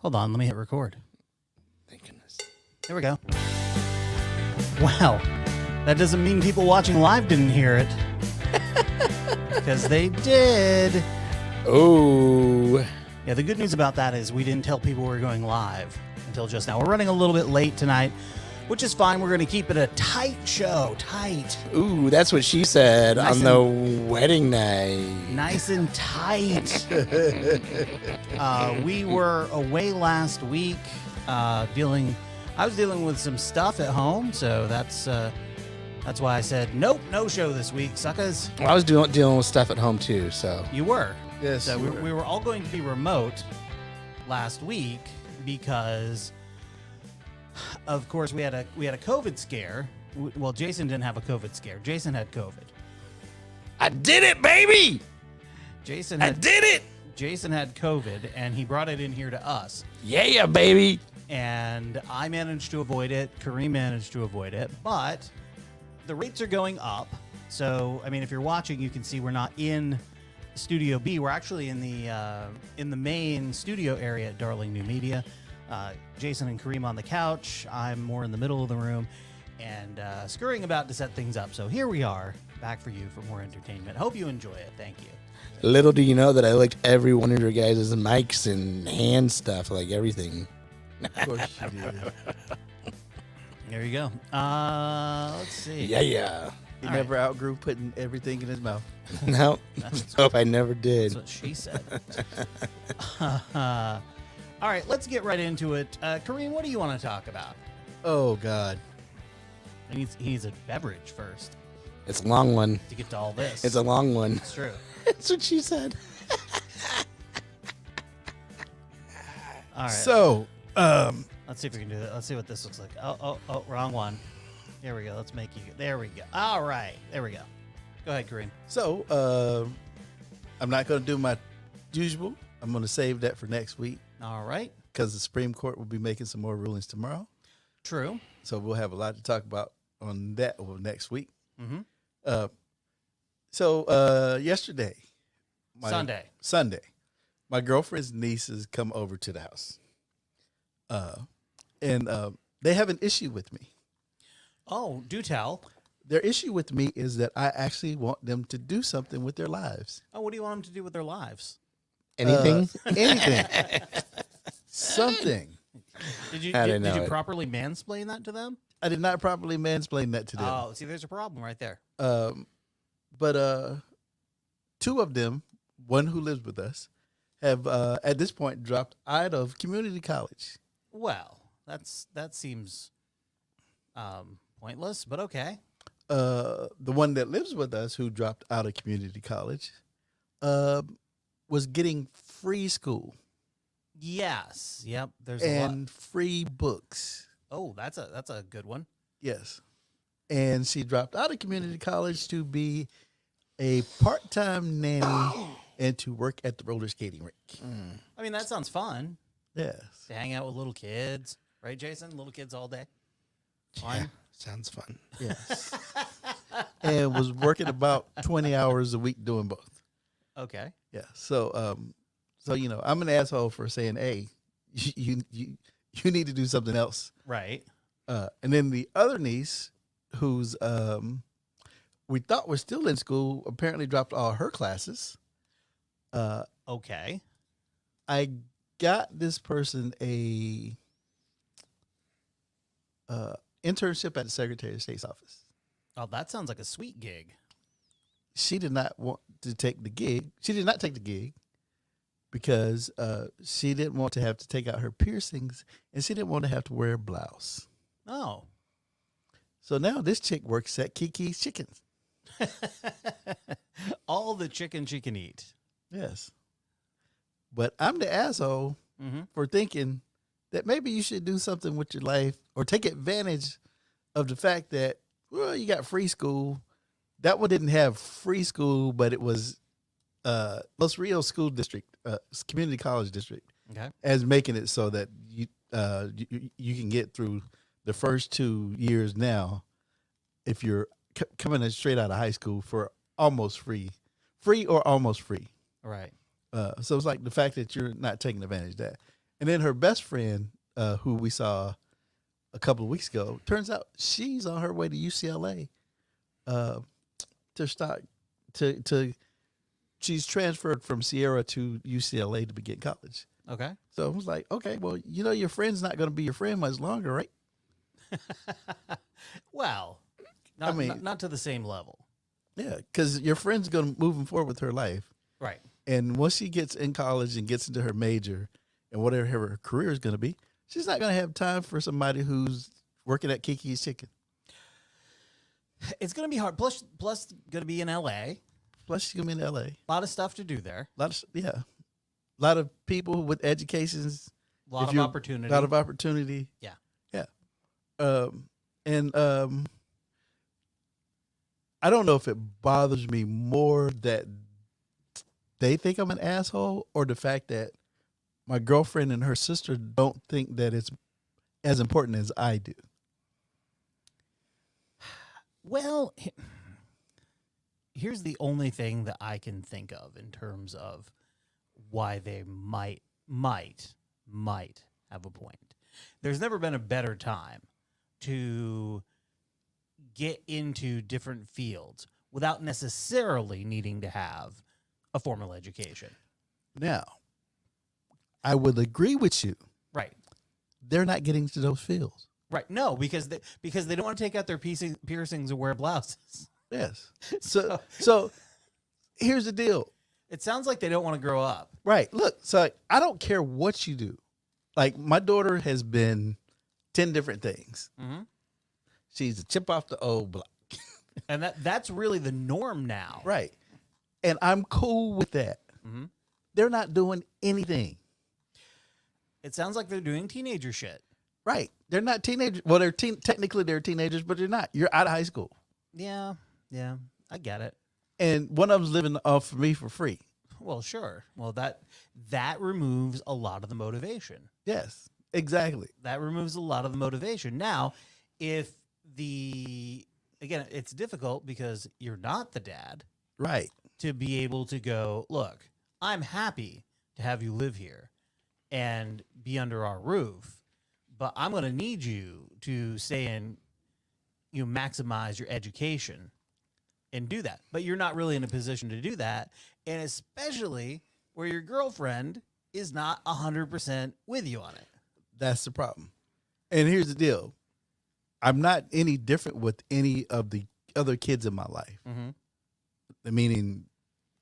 Hold on, let me hit record. Thank goodness. Here we go. Wow. That doesn't mean people watching live didn't hear it. Because they did. Oh. Yeah, the good news about that is we didn't tell people we were going live until just now. We're running a little bit late tonight, which is fine. We're going to keep it a tight show. Tight. Ooh, that's what she said Nice on the wedding night. Nice and tight. We were away last week I was dealing with some stuff at home, so that's why I said, nope, no show this week, suckers. Well, I was dealing with stuff at home too, so. You were. Yes. So we were all going to be remote last week because, of course, we had a COVID scare. Well, Jason didn't have a COVID scare. Jason had COVID. I did it, baby! I did it! Jason had COVID, and he brought it in here to us. Yeah, baby! And I managed to avoid it. Kareem managed to avoid it. But the rates are going up. So, I mean, if you're watching, you can see we're not in Studio B. We're actually in the main studio area at Darling New Media. Jason and Kareem on the couch. I'm more in the middle of the room and scurrying about to set things up. So here we are, back for you for more entertainment. Hope you enjoy it. Thank you. Little do you know that I licked every one of your guys' mics and hand stuff, like everything. Of course you did. There you go. Let's see. Yeah. He All never outgrew putting everything in his mouth. No, hope I never did. That's what she said. All right, let's get right into it. Kareem, what do you want to talk about? Oh, God. He needs a beverage first It's a long one. to get to all this. It's a long one. It's true. That's what she said. All right. So, Let's see if we can do that. Let's see what this looks like. Oh, wrong one. Here we go. Let's make you. There we go. All right. There we go. Go ahead, Kareem. I'm not going to do my usual. I'm going to save that for next week All right. because the Supreme Court will be making some more rulings tomorrow. True. So we'll have a lot to talk about on that over next week. Mm-hmm. Yesterday, Sunday, my girlfriend's nieces come over to the house, and they have an issue with me. Oh, do tell. Their issue with me is that I actually want them to do something with their lives. Oh, what do you want them to do with their lives? Anything? Anything. Something. Did you I didn't know it. properly mansplain that to them? I did not properly mansplain that to them. Oh, see, there's a problem right there. But two of them, one who lives with us, have at this point dropped out of community college. Well, that seems pointless, but okay. The one that lives with us, who dropped out of community college, was getting free school Yes. Yep. There's a lot. and free books. Oh, that's a good one. Yes. And she dropped out of community college to be a part-time nanny and to work at the roller skating rink. I mean, that sounds fun Yes. to hang out with little kids, right, Jason? Little kids all day. Fun. Sounds fun. Yes. And was working about 20 hours a week doing both. Okay. Yeah. So I'm an asshole for saying, hey, you need to do something else. Right. And then the other niece, who's we thought was still in school, apparently dropped all her classes. Okay. I got this person a internship at the Secretary of State's office. Oh, that sounds like a sweet gig. She did not want to take the gig. She did not take the gig because she didn't want to have to take out her piercings, and she didn't want to have to wear a blouse. Oh. So now this chick works at Kiki's Chickens. All the chicken she can eat. Yes. But I'm the asshole for thinking that maybe you should do something with your life or take advantage of the fact that, well, you got free school. That one didn't have free school, but it was Los Rios School District, community college district, Okay. as making it so that you can get through the first 2 years now if you're coming in straight out of high school for almost free or almost free. Right. So it's like the fact that you're not taking advantage of that. And then her best friend, who we saw a couple of weeks ago, turns out she's on her way to UCLA to start to she's transferred from Sierra to UCLA to begin college. Okay. So I was like, okay, well, your friend's not going to be your friend much longer, right? Well, not to the same level. Yeah, because your friend's going to moving forward with her life. Right. And once she gets in college and gets into her major and whatever her career is going to be, she's not going to have time for somebody who's working at Kiki's Chicken. It's going to be hard. Plus going to be in L.A. Plus, she's going to be in L.A. A lot of stuff to do there. A lot of people with educations. A lot of opportunity. A lot of opportunity. Yeah. Yeah. I don't know if it bothers me more that they think I'm an asshole or the fact that my girlfriend and her sister don't think that it's as important as I do. Well, here's the only thing that I can think of in terms of why they might have a point. There's never been a better time to get into different fields without necessarily needing to have a formal education. Now, I would agree with you. Right. They're not getting to those fields. Right. No, because they don't want to take out their piercings or wear blouses. Yes. So here's the deal. It sounds like they don't want to grow up. Right. Look, so I don't care what you do. Like, my daughter has been 10 different things. Mm-hmm. She's a chip off the old block. And that's really the norm now. Right. And I'm cool with that. Mm-hmm. They're not doing anything. It sounds like they're doing teenager shit. Right. They're not teenagers. Well, technically they're teenagers, but they're not. You're out of high school. Yeah. Yeah. I get it. And one of them's living off of me for free. Well, sure. Well, that removes a lot of the motivation. Yes, exactly. That removes a lot of the motivation. Now, again, it's difficult because you're not the dad. Right. To be able to go, look, I'm happy to have you live here and be under our roof, but I'm going to need you to stay and maximize your education and do that. But you're not really in a position to do that, and especially where your girlfriend is not 100% with you on it. That's the problem. And here's the deal. I'm not any different with any of the other kids in my life. Mm-hmm. Meaning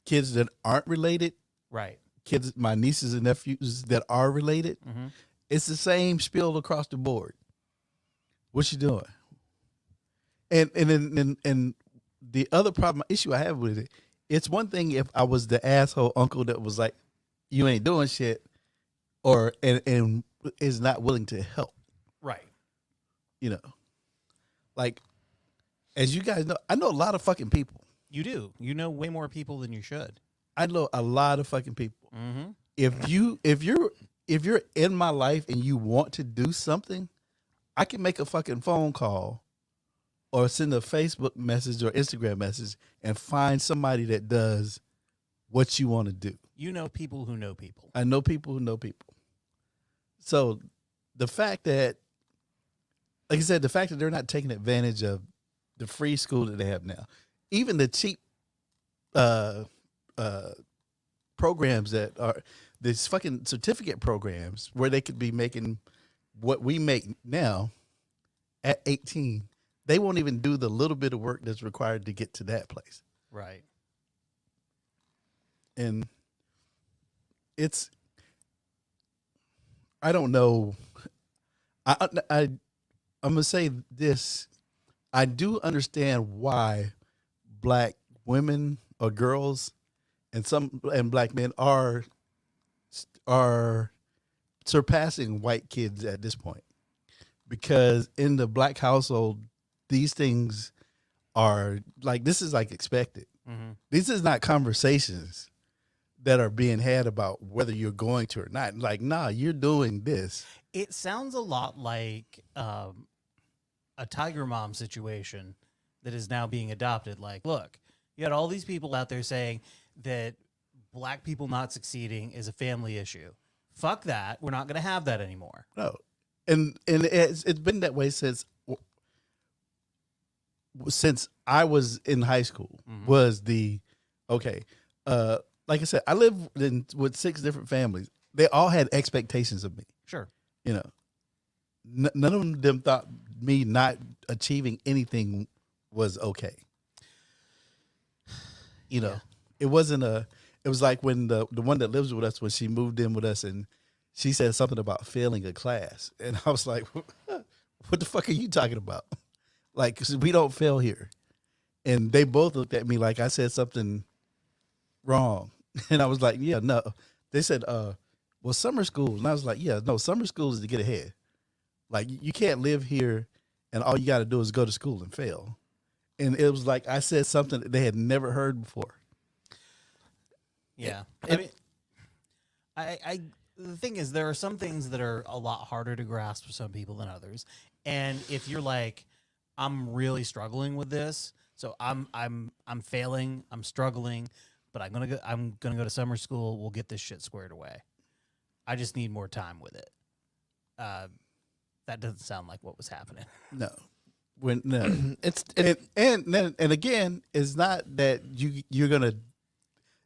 kids that aren't related. Right. Kids, my nieces and nephews that are related. Mm-hmm. It's the same spiel across the board. What you doing? And the other issue I have with it, it's one thing if I was the asshole uncle that was like, you ain't doing shit, and is not willing to help. Right. Like, as you guys know, I know a lot of fucking people. You do. You know way more people than you should. I know a lot of fucking people. Mm-hmm. If you're in my life and you want to do something, I can make a fucking phone call or send a Facebook message or Instagram message and find somebody that does what you want to do. You know people who know people. I know people who know people. So the fact that, like I said, the fact that they're not taking advantage of the free school that they have now, even the cheap programs that are these fucking certificate programs where they could be making what we make now at 18, they won't even do the little bit of work that's required to get to that place. Right. And I don't know. I'm going to say this. I do understand why black women or girls and black men are surpassing white kids at this point, because in the black household, these things are like, this is like expected. Mm-hmm. This is not conversations that are being had about whether you're going to or not. Like, nah, you're doing this. It sounds a lot like a Tiger Mom situation that is now being adopted. Like, look, you had all these people out there saying that black people not succeeding is a family issue. fuck that. We're not going to have that anymore. No, and it's been that way since I was in high school. Was the okay? Like I said, I lived with 6 different families. They all had expectations of me. Sure. You know, none of them thought me not achieving anything was okay. You know, it wasn't it was like when the one that lives with us, when she moved in with us and she said something about failing a class. And I was like, what the fuck are you talking about? Like, 'cause we don't fail here. And they both looked at me like I said something wrong. And I was like, yeah, no. They said, well, summer school. And I was like, yeah, no, summer school is to get ahead. Like, you can't live here and all you got to do is go to school and fail. And it was like I said something that they had never heard before. Yeah. I the thing is, there are some things that are a lot harder to grasp for some people than others. And if you're like, I'm really struggling with this, so I'm failing, I'm struggling, but I'm gonna go to summer school. We'll get this shit squared away. I just need more time with it. That doesn't sound like what was happening. No. And again, it's not that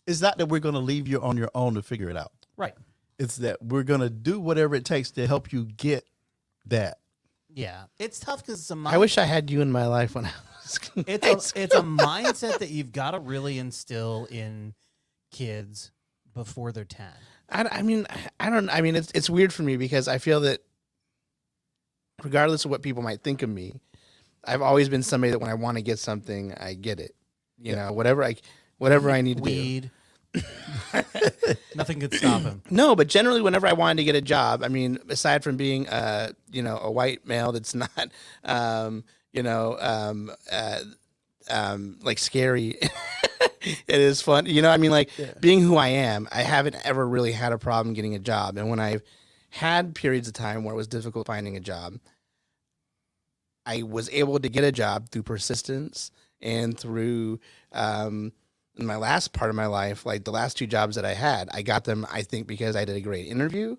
it's not that we're gonna leave you on your own to figure it out. Right. It's that we're gonna do whatever it takes to help you get that. Yeah, it's tough because I wish I had you in my life when I was. It's a mindset that you've got to really instill in kids before they're 10. I mean, it's weird for me because I feel that regardless of what people might think of me, I've always been somebody that when I want to get something, I get it. You know, whatever I need to Weed. Nothing could stop him. No, but generally, whenever I wanted to get a job, I mean, aside from being, a white male that's not, like scary, it is fun. You know, I mean, like being who I am, I haven't ever really had a problem getting a job. And when I've had periods of time where it was difficult finding a job, I was able to get a job through persistence and through, in my last part of my life, like the last 2 jobs that I had, I got them, I think, because I did a great interview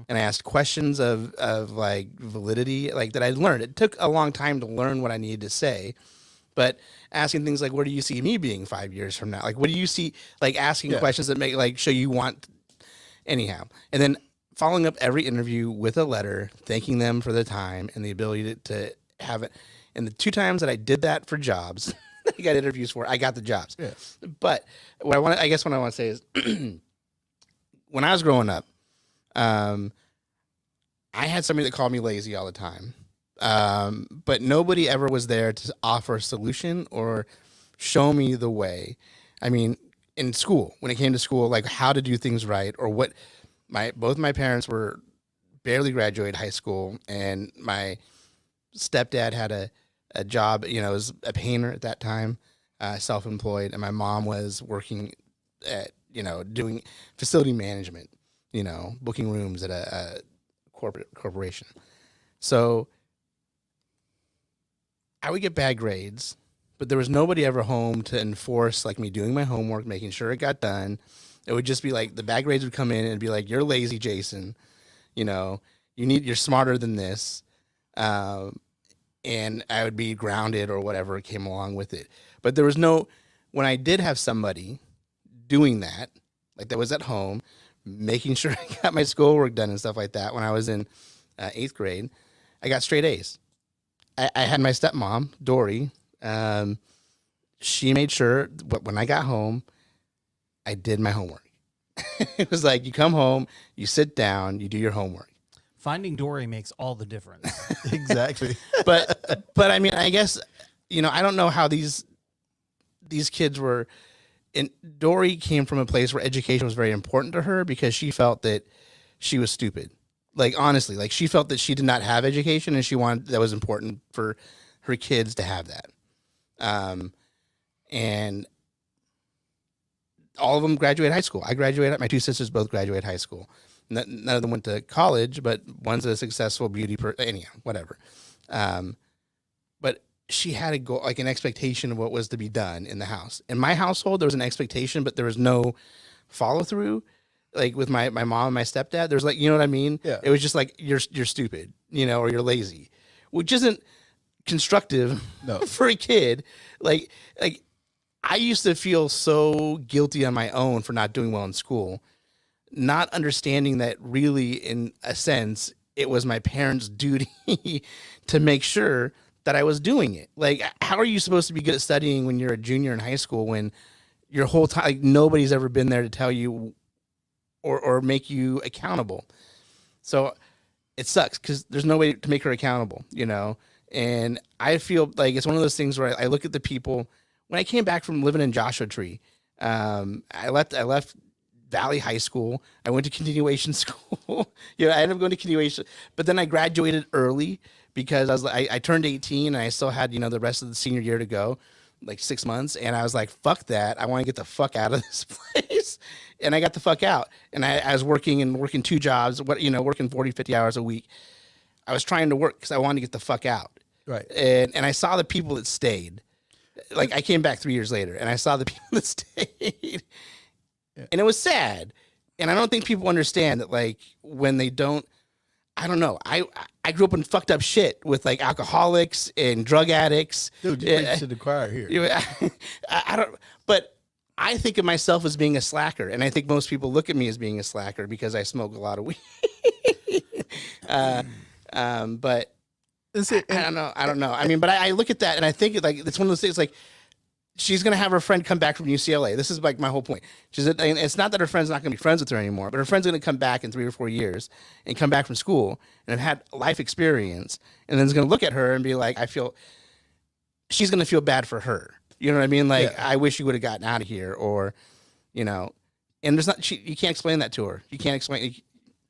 and I asked questions of like validity, like that I learned. It took a long time to learn what I needed to say, but asking things like, where do you see me being 5 years from now? Like, what do you see, like asking questions that make, like, show you want, anyhow. And then following up every interview with a letter, thanking them for the time and the ability to have it. And the 2 times that I did that for jobs, I got interviews for, I got the jobs. Yeah. But what I want to say is, when I was growing up, I had somebody that called me lazy all the time. But nobody ever was there to offer a solution or show me the way. I mean, in school, when it came to school, like how to do things right, or what both my parents were barely graduated high school, and my stepdad had a job, was a painter at that time, self-employed, and my mom was working at, doing facility management, booking rooms at a corporation. So I would get bad grades, but there was nobody ever home to enforce like me doing my homework, making sure it got done. It would just be like the bad grades would come in and be like, "You're lazy, Jason. You're smarter than this." And I would be grounded or whatever came along with it. But there was when I did have somebody doing that, like that was at home, making sure I got my schoolwork done and stuff like that. When I was in 8th grade, I got straight A's. I had my stepmom, Dory. She made sure when I got home, I did my homework. It was like, you come home, you sit down, you do your homework. Finding Dory makes all the difference. Exactly. But I mean, I guess, I don't know how these kids were. And Dory came from a place where education was very important to her because she felt that she was stupid. Like, honestly, like she felt that she did not have education and that was important for her kids to have that. And all of them graduated high school. I graduated. My 2 sisters both graduated high school. None of them went to college, but one's a successful beauty anyhow, whatever. But she had a goal, like an expectation of what was to be done in the house. In my household, there was an expectation, but there was no follow through. like with my mom and my stepdad, there's like, you know what I mean? Yeah. It was just like, you're stupid, you know, or you're lazy, which isn't constructive No. for a kid. Like I used to feel so guilty on my own for not doing well in school, not understanding that really, in a sense, it was my parents' duty to make sure that I was doing it. Like, how are you supposed to be good at studying when you're a junior in high school when your whole time, like, nobody's ever been there to tell you or make you accountable? So it sucks because there's no way to make her accountable, you know? And I feel like it's one of those things where I look at the people. When I came back from living in Joshua Tree, I left Valley High School. I went to continuation school. I ended up going to continuation, but then I graduated early because I turned 18 and I still had, the rest of the senior year to go, like 6 months. And I was like, fuck that. I want to get the fuck out of this place. And I got the fuck out. And I was working 2 jobs, working 40, 50 hours a week. I was trying to work because I wanted to get the fuck out. Right. And I saw the people that stayed. Like, I came back 3 years later and I saw the people that stayed. And it was sad. And I don't think people understand that, like, when they don't, I don't know. I grew up in fucked up shit with, like, alcoholics and drug addicts. Dude, you preach to the choir here. I don't, but I think of myself as being a slacker. And I think most people look at me as being a slacker because I smoke a lot of weed. But I don't know. I mean, but I look at that and I think it's one of those things, like, she's going to have her friend come back from UCLA. This is like my whole point. And it's not that her friend's not going to be friends with her anymore, but her friend's going to come back in 3 or 4 years and come back from school and have had life experience. And then is going to look at her and be like, she's going to feel bad for her. You know what I mean? Like, I wish you would have gotten out of here, or, and you can't explain that to her. You can't explain.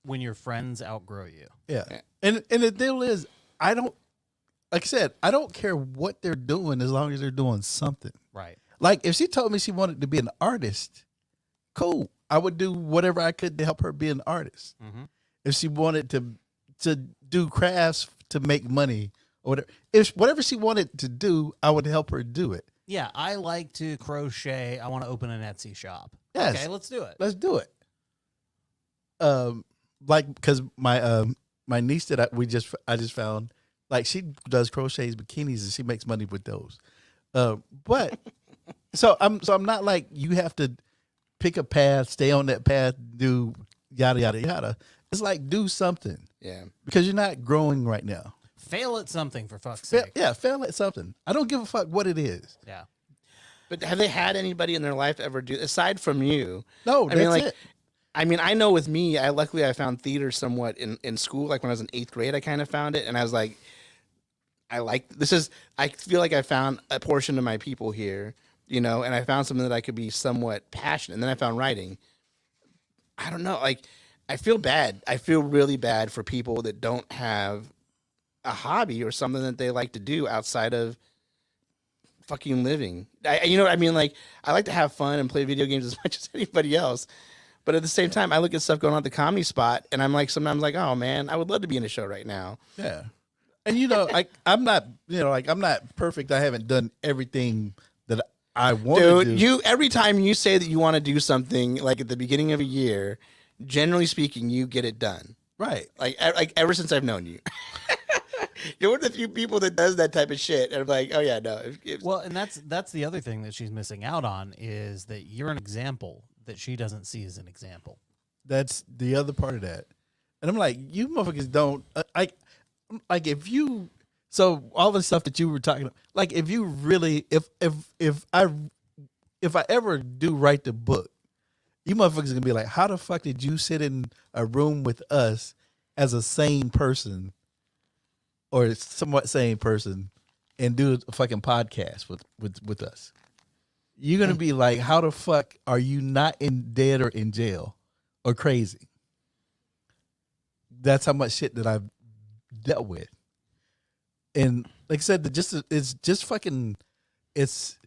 When your friends outgrow you. Yeah. And the deal is, like I said, I don't care what they're doing as long as they're doing something. Right. Like, if she told me she wanted to be an artist, cool. I would do whatever I could to help her be an artist. Mm-hmm. If she wanted to do crafts to make money or whatever she wanted to do, I would help her do it. Yeah, I like to crochet. I want to open an Etsy shop. Yes. Okay, let's do it. Let's do it. Like, because my niece that I just found, like, she does crochets bikinis and she makes money with those. But so I'm not like, you have to pick a path, stay on that path, do yada yada yada. It's like, do something. Yeah. Because you're not growing right now. Fail at something, for fuck's sake. Fail at something. I don't give a fuck what it is. Yeah. But have they had anybody in their life ever do, aside from you? No, that's it. I mean, I know with me, luckily I found theater somewhat in school. Like when I was in 8th grade, I kind of found it. And I was like, I feel like I found a portion of my people here, and I found something that I could be somewhat passionate. And then I found writing. I don't know. Like, I feel bad. I feel really bad for people that don't have a hobby or something that they like to do outside of fucking living. You know what I mean? Like, I like to have fun and play video games as much as anybody else. But at the same time, I look at stuff going on at the Comedy Spot, and I'm like, sometimes like, oh man, I would love to be in a show right now. Yeah. And I'm not, I'm not perfect. I haven't done everything that I want to do. Dude, every time you say that you want to do something, like at the beginning of a year, generally speaking, you get it done. Right. Like ever since I've known you. You're one of the few people that does that type of shit. And I'm like, oh yeah, no. Well, and that's the other thing that she's missing out on, is that you're an example that she doesn't see as an example. That's the other part of that. And I'm like, you motherfuckers don't, like, if you, so all the stuff that you were talking about, like, if you really, if I ever do write the book, you motherfuckers gonna be like, how the fuck did you sit in a room with us as a sane person or somewhat sane person and do a fucking podcast with us? You're gonna be like, how the fuck are you not dead or in jail or crazy? That's how much shit that I've dealt with. And like I said, it's just fucking, it's,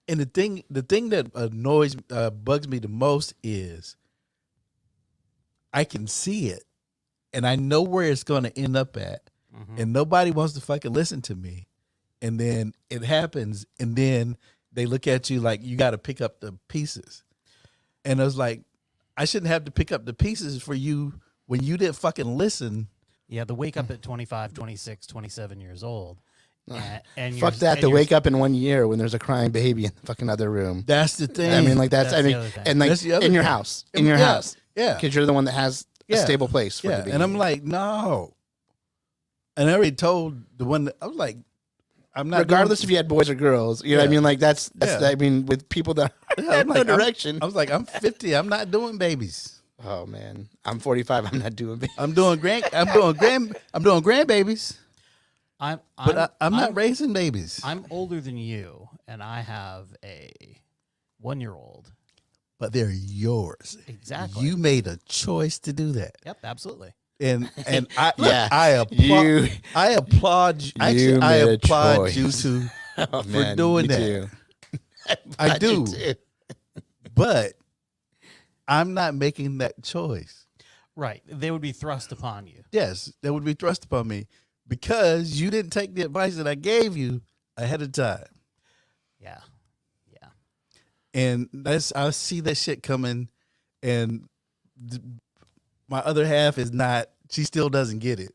and the thing that bugs me the most is I can see it and I know where it's going to end up at, and nobody wants to fucking listen to me. And then it happens, and then they look at you like you got to pick up the pieces. And I was like, I shouldn't have to pick up the pieces for you when you didn't fucking listen. Yeah, the wake up at 25, 26, 27 years old. And Fuck that, to wake up in 1 year when there's a crying baby in the fucking other room. That's the thing. I mean, like, That's the other thing. and like, That's the other in your thing. house. In your house. Yeah. Because you're the one that has a stable place for the baby. And I'm like, no. And I already told the one that I was like, I'm not. Regardless if you had boys or girls, you know what I mean? Like, that's Yeah. I mean, with people that have no direction. I was like, I'm 50. I'm not doing babies. Oh man, I'm 45. I'm not doing babies. I'm doing grandbabies. I'm not raising babies. I'm older than you, and I have a 1-year-old. But they're yours. Exactly. You made a choice to do that. Yep, absolutely. And I Yeah. I applaud I applaud you. Actually, I made a applaud choice. you to Oh, for man, doing me that. too. I do. You too. But I'm not making that choice. Right. They would be thrust upon you. Yes, that would be thrust upon me because you didn't take the advice that I gave you ahead of time. Yeah. Yeah. And I see that shit coming, and my other half is not. She still doesn't get it.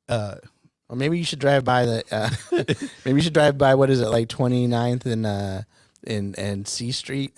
Or maybe you should drive by the. Maybe you should drive by, what is it, like 29th and C Street,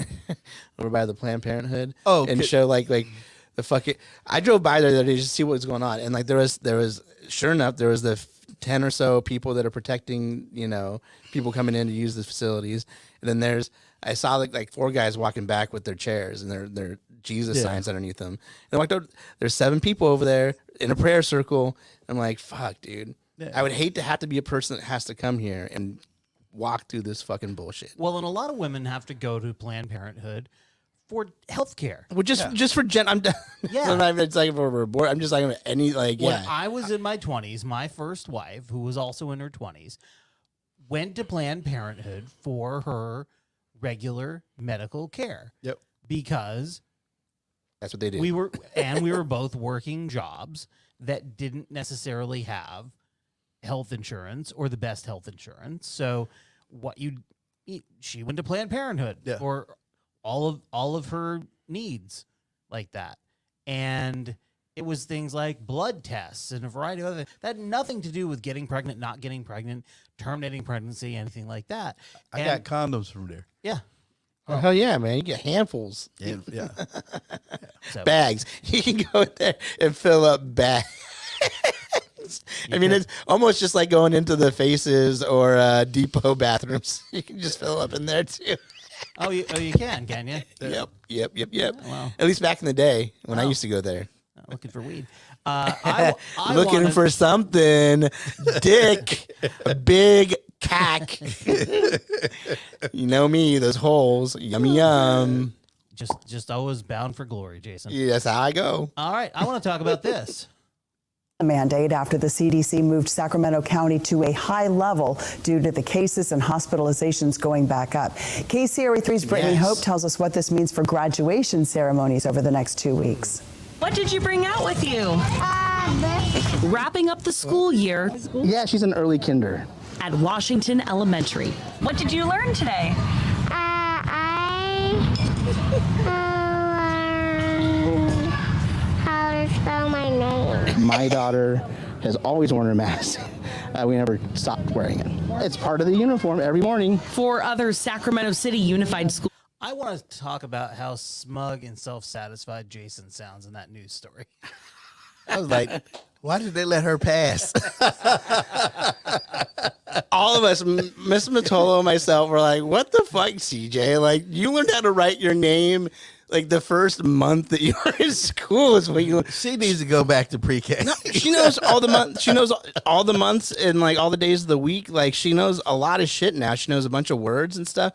over by the Planned Parenthood. Oh, and okay. show like the fucking. I drove by there the other day just to see what was going on, and like there was sure enough there was the 10 or so people that are protecting, you know, people coming in to use the facilities, and then I saw like 4 guys walking back with their chairs and their Jesus signs underneath them. And like there's 7 people over there in a prayer circle. I'm like, fuck, dude. Yeah. I would hate to have to be a person that has to come here and walk through this fucking bullshit. Well, and a lot of women have to go to Planned Parenthood for health care. Well, just for I'm done. Yeah. I'm not even talking for abort. I'm just talking about any When I was in my 20s, my first wife, who was also in her 20s, went to Planned Parenthood for her regular medical care. Yep. Because That's what they do. we were both working jobs that didn't necessarily have health insurance or the best health insurance. So she went to Planned Parenthood for all of her needs like that. And it was things like blood tests and a variety of other things. That had nothing to do with getting pregnant, not getting pregnant, terminating pregnancy, anything like that. I got condoms from there. Yeah. Oh, hell yeah, man. You get handfuls. Yeah. So, Bags. You can go in there and fill up bags. I mean, it's almost just like going into the Faces or Depot bathrooms. You can just fill up in there too. you can you? Yep. Wow. At least back in the day when I used to go there. Looking for weed. I Looking wanted- for something. Dick. A big cack. You know me, those holes. Yummy yum. just always bound for glory, Jason. Yeah, that's how I go. All right, I want to talk about this. A mandate after the CDC moved Sacramento County to a high level due to the cases and hospitalizations going back up. KCRA3's Brittany Yes. Hope tells us what this means for graduation ceremonies over the next 2 weeks. What did you bring out with you? Wrapping up the school year Yeah, she's an early kinder. at Washington Elementary. What did you learn today? I how to spell my name. My daughter has always worn her mask. We never stopped wearing it. It's part of the uniform every morning. For other Sacramento City Unified School I want to talk about how smug and self-satisfied Jason sounds in that news story. I was like, why did they let her pass? All of us, Miss Matolo and myself, were like, what the fuck, CJ? Like, you learned how to write your name like the first month that you were in school is when you. She needs to go back to pre-K. No, she knows all the months. She knows all the months and like all the days of the week. Like, she knows a lot of shit now. She knows a bunch of words and stuff.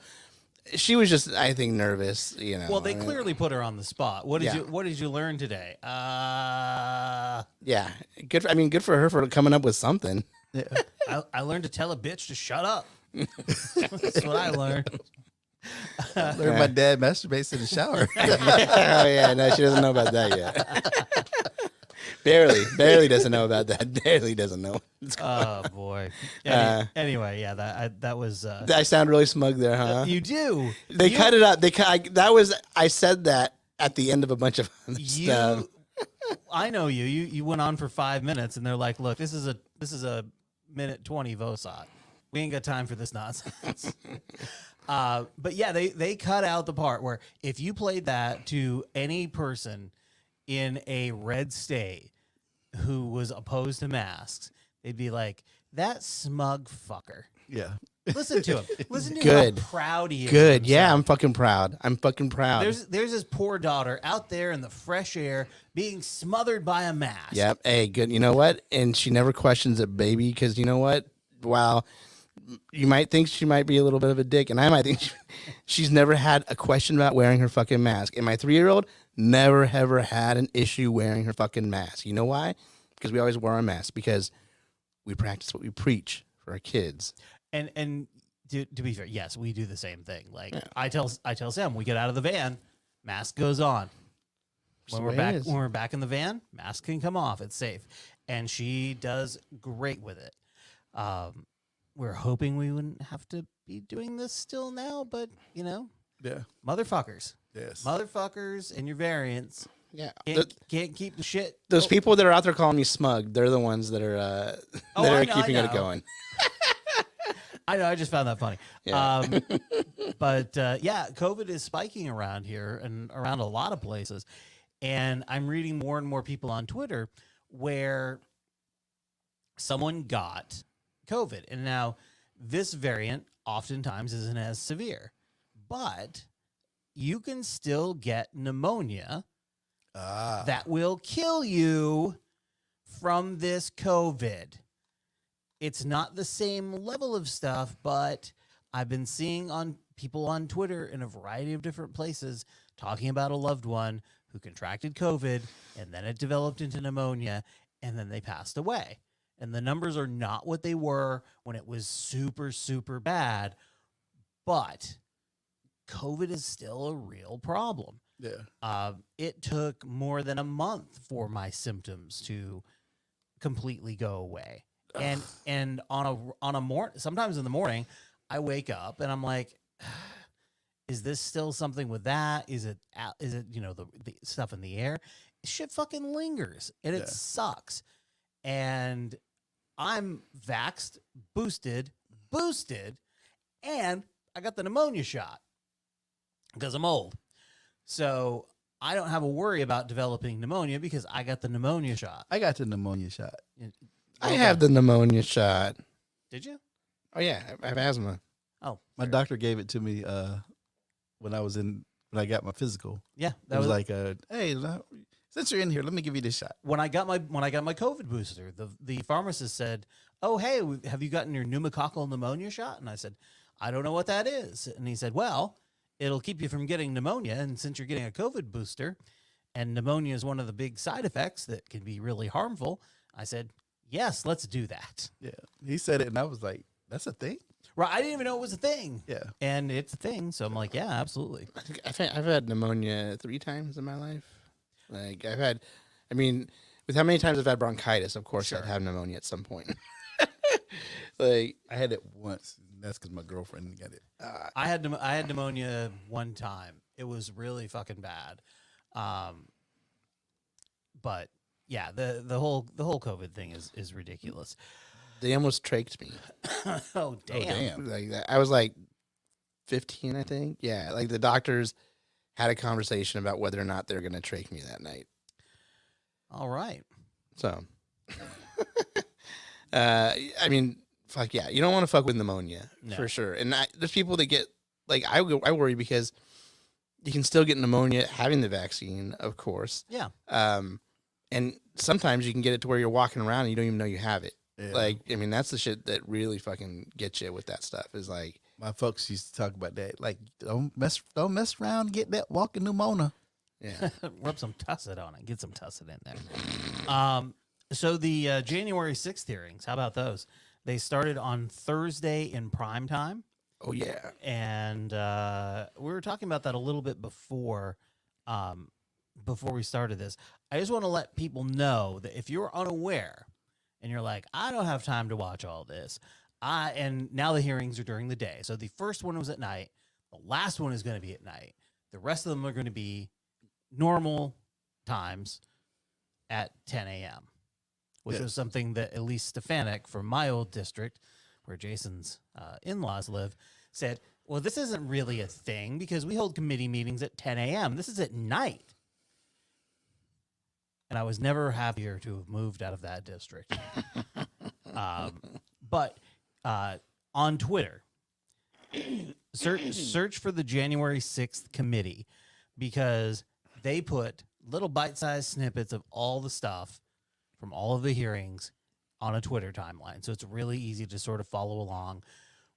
She was just, I think, nervous. You know. Well, they clearly put her on the spot. What did Yeah. What did you learn today? Yeah, good. Good for her for coming up with something. I learned to tell a bitch to shut up. That's what I learned. Learned my dad masturbates in the shower. Oh yeah, no, she doesn't know about that yet. barely doesn't know about that. Barely doesn't know. Oh boy. Anyway, yeah, that was. I sound really smug there, huh? You do. They cut it up. I said that at the end of a bunch of other stuff. I know you. You went on for 5 minutes, and they're like, "Look, this is a minute 20 Vosot. We ain't got time for this nonsense." But yeah, they cut out the part where if you played that to any person in a red state who was opposed to masks, they'd be like, "That smug fucker." Yeah. Listen to him. Listen to Good. how proud he is. Good. of Yeah, himself. I'm fucking proud. I'm fucking proud. There's his poor daughter out there in the fresh air being smothered by a mask. Yep. Hey, good. You know what? And she never questions it, baby, because you know what? Wow. You might think she might be a little bit of a dick, and I might think she's never had a question about wearing her fucking mask. And my 3-year-old never, ever had an issue wearing her fucking mask. You know why? Because we always wear our mask, because we practice what we preach for our kids. And to be fair, yes, we do the same thing. Like Yeah. I tell Sam, we get out of the van, mask goes on. When we're back in the van, mask can come off. It's safe, and she does great with it. We're hoping we wouldn't have to be doing this still now, but you know, Yeah. motherfuckers, Yes. motherfuckers, and your variants Yeah. can't keep the shit. Those people that are out there calling me smug, they're the ones that are I know, keeping I it know. going. I know. I just found that funny. Yeah. But yeah, COVID is spiking around here and around a lot of places. And I'm reading more and more people on Twitter where someone got COVID. And now this variant oftentimes isn't as severe, but you can still get pneumonia that will kill you from this COVID. It's not the same level of stuff, but I've been seeing on people on Twitter in a variety of different places talking about a loved one who contracted COVID and then it developed into pneumonia and then they passed away. And the numbers are not what they were when it was super, super bad, but COVID is still a real problem. Yeah. It took more than a month for my symptoms to completely go away. And on a sometimes in the morning, I wake up and I'm like, is this still something with that? Is it you know the stuff in the air? Shit fucking lingers and it sucks. And I'm vaxxed, boosted, and I got the pneumonia shot because I'm old. So I don't have a worry about developing pneumonia because I got the pneumonia shot. I got the pneumonia shot. I have the pneumonia shot. Did you? Oh yeah, I have asthma. Oh, My doctor gave it to me when I got my physical. yeah. That was like, hey, since you're in here, let me give you this shot. When I got my COVID booster, the pharmacist said, "Oh, hey, have you gotten your pneumococcal pneumonia shot?" And I said, "I don't know what that is." And he said, "Well, it'll keep you from getting pneumonia, and since you're getting a COVID booster, and pneumonia is one of the big side effects that can be really harmful." I said, "Yes, let's do that." Yeah. He said it, and I was like, that's a thing? Right? I didn't even know it was a thing. Yeah. And it's a thing, so I'm like, yeah, absolutely. I've had pneumonia 3 times in my life. Like with how many times I've had bronchitis, of course I'd have pneumonia at some point. Like I had it once. And that's because my girlfriend got it. I had pneumonia one time. It was really fucking bad. But yeah, the whole COVID thing is ridiculous. they almost traked me. Oh damn. Like that. I was like 15, I think. Yeah, like the doctors had a conversation about whether or not they're going to trach me that night. All right. So, I mean, fuck yeah. You don't want to fuck with pneumonia for sure. And there's people that get, like, I worry because you can still get pneumonia having the vaccine, of course. Yeah. And sometimes you can get it to where you're walking around and you don't even know you have it. Yeah. Like, I mean, that's the shit that really fucking gets you with that stuff is like, My folks used to talk about that. Like, don't mess around and get that walking pneumonia. yeah. Rub some tussit on it. Get some tussit in there. So the January 6th hearings, how about those? They started on Thursday in prime time. Oh, yeah. And we were talking about that a little bit before we started this. I just want to let people know that if you're unaware and you're like, I don't have time to watch all this, and now the hearings are during the day. So the first one was at night. The last one is going to be at night. The rest of them are going to be normal times at 10 a.m., which was something that at least Stefanik from my old district, where Jason's in-laws live, said, well, this isn't really a thing because we hold committee meetings at 10 a.m. This is at night. And I was never happier to have moved out of that district. But on Twitter, search for the January 6th committee, because they put little bite-sized snippets of all the stuff from all of the hearings on a Twitter timeline. So it's really easy to sort of follow along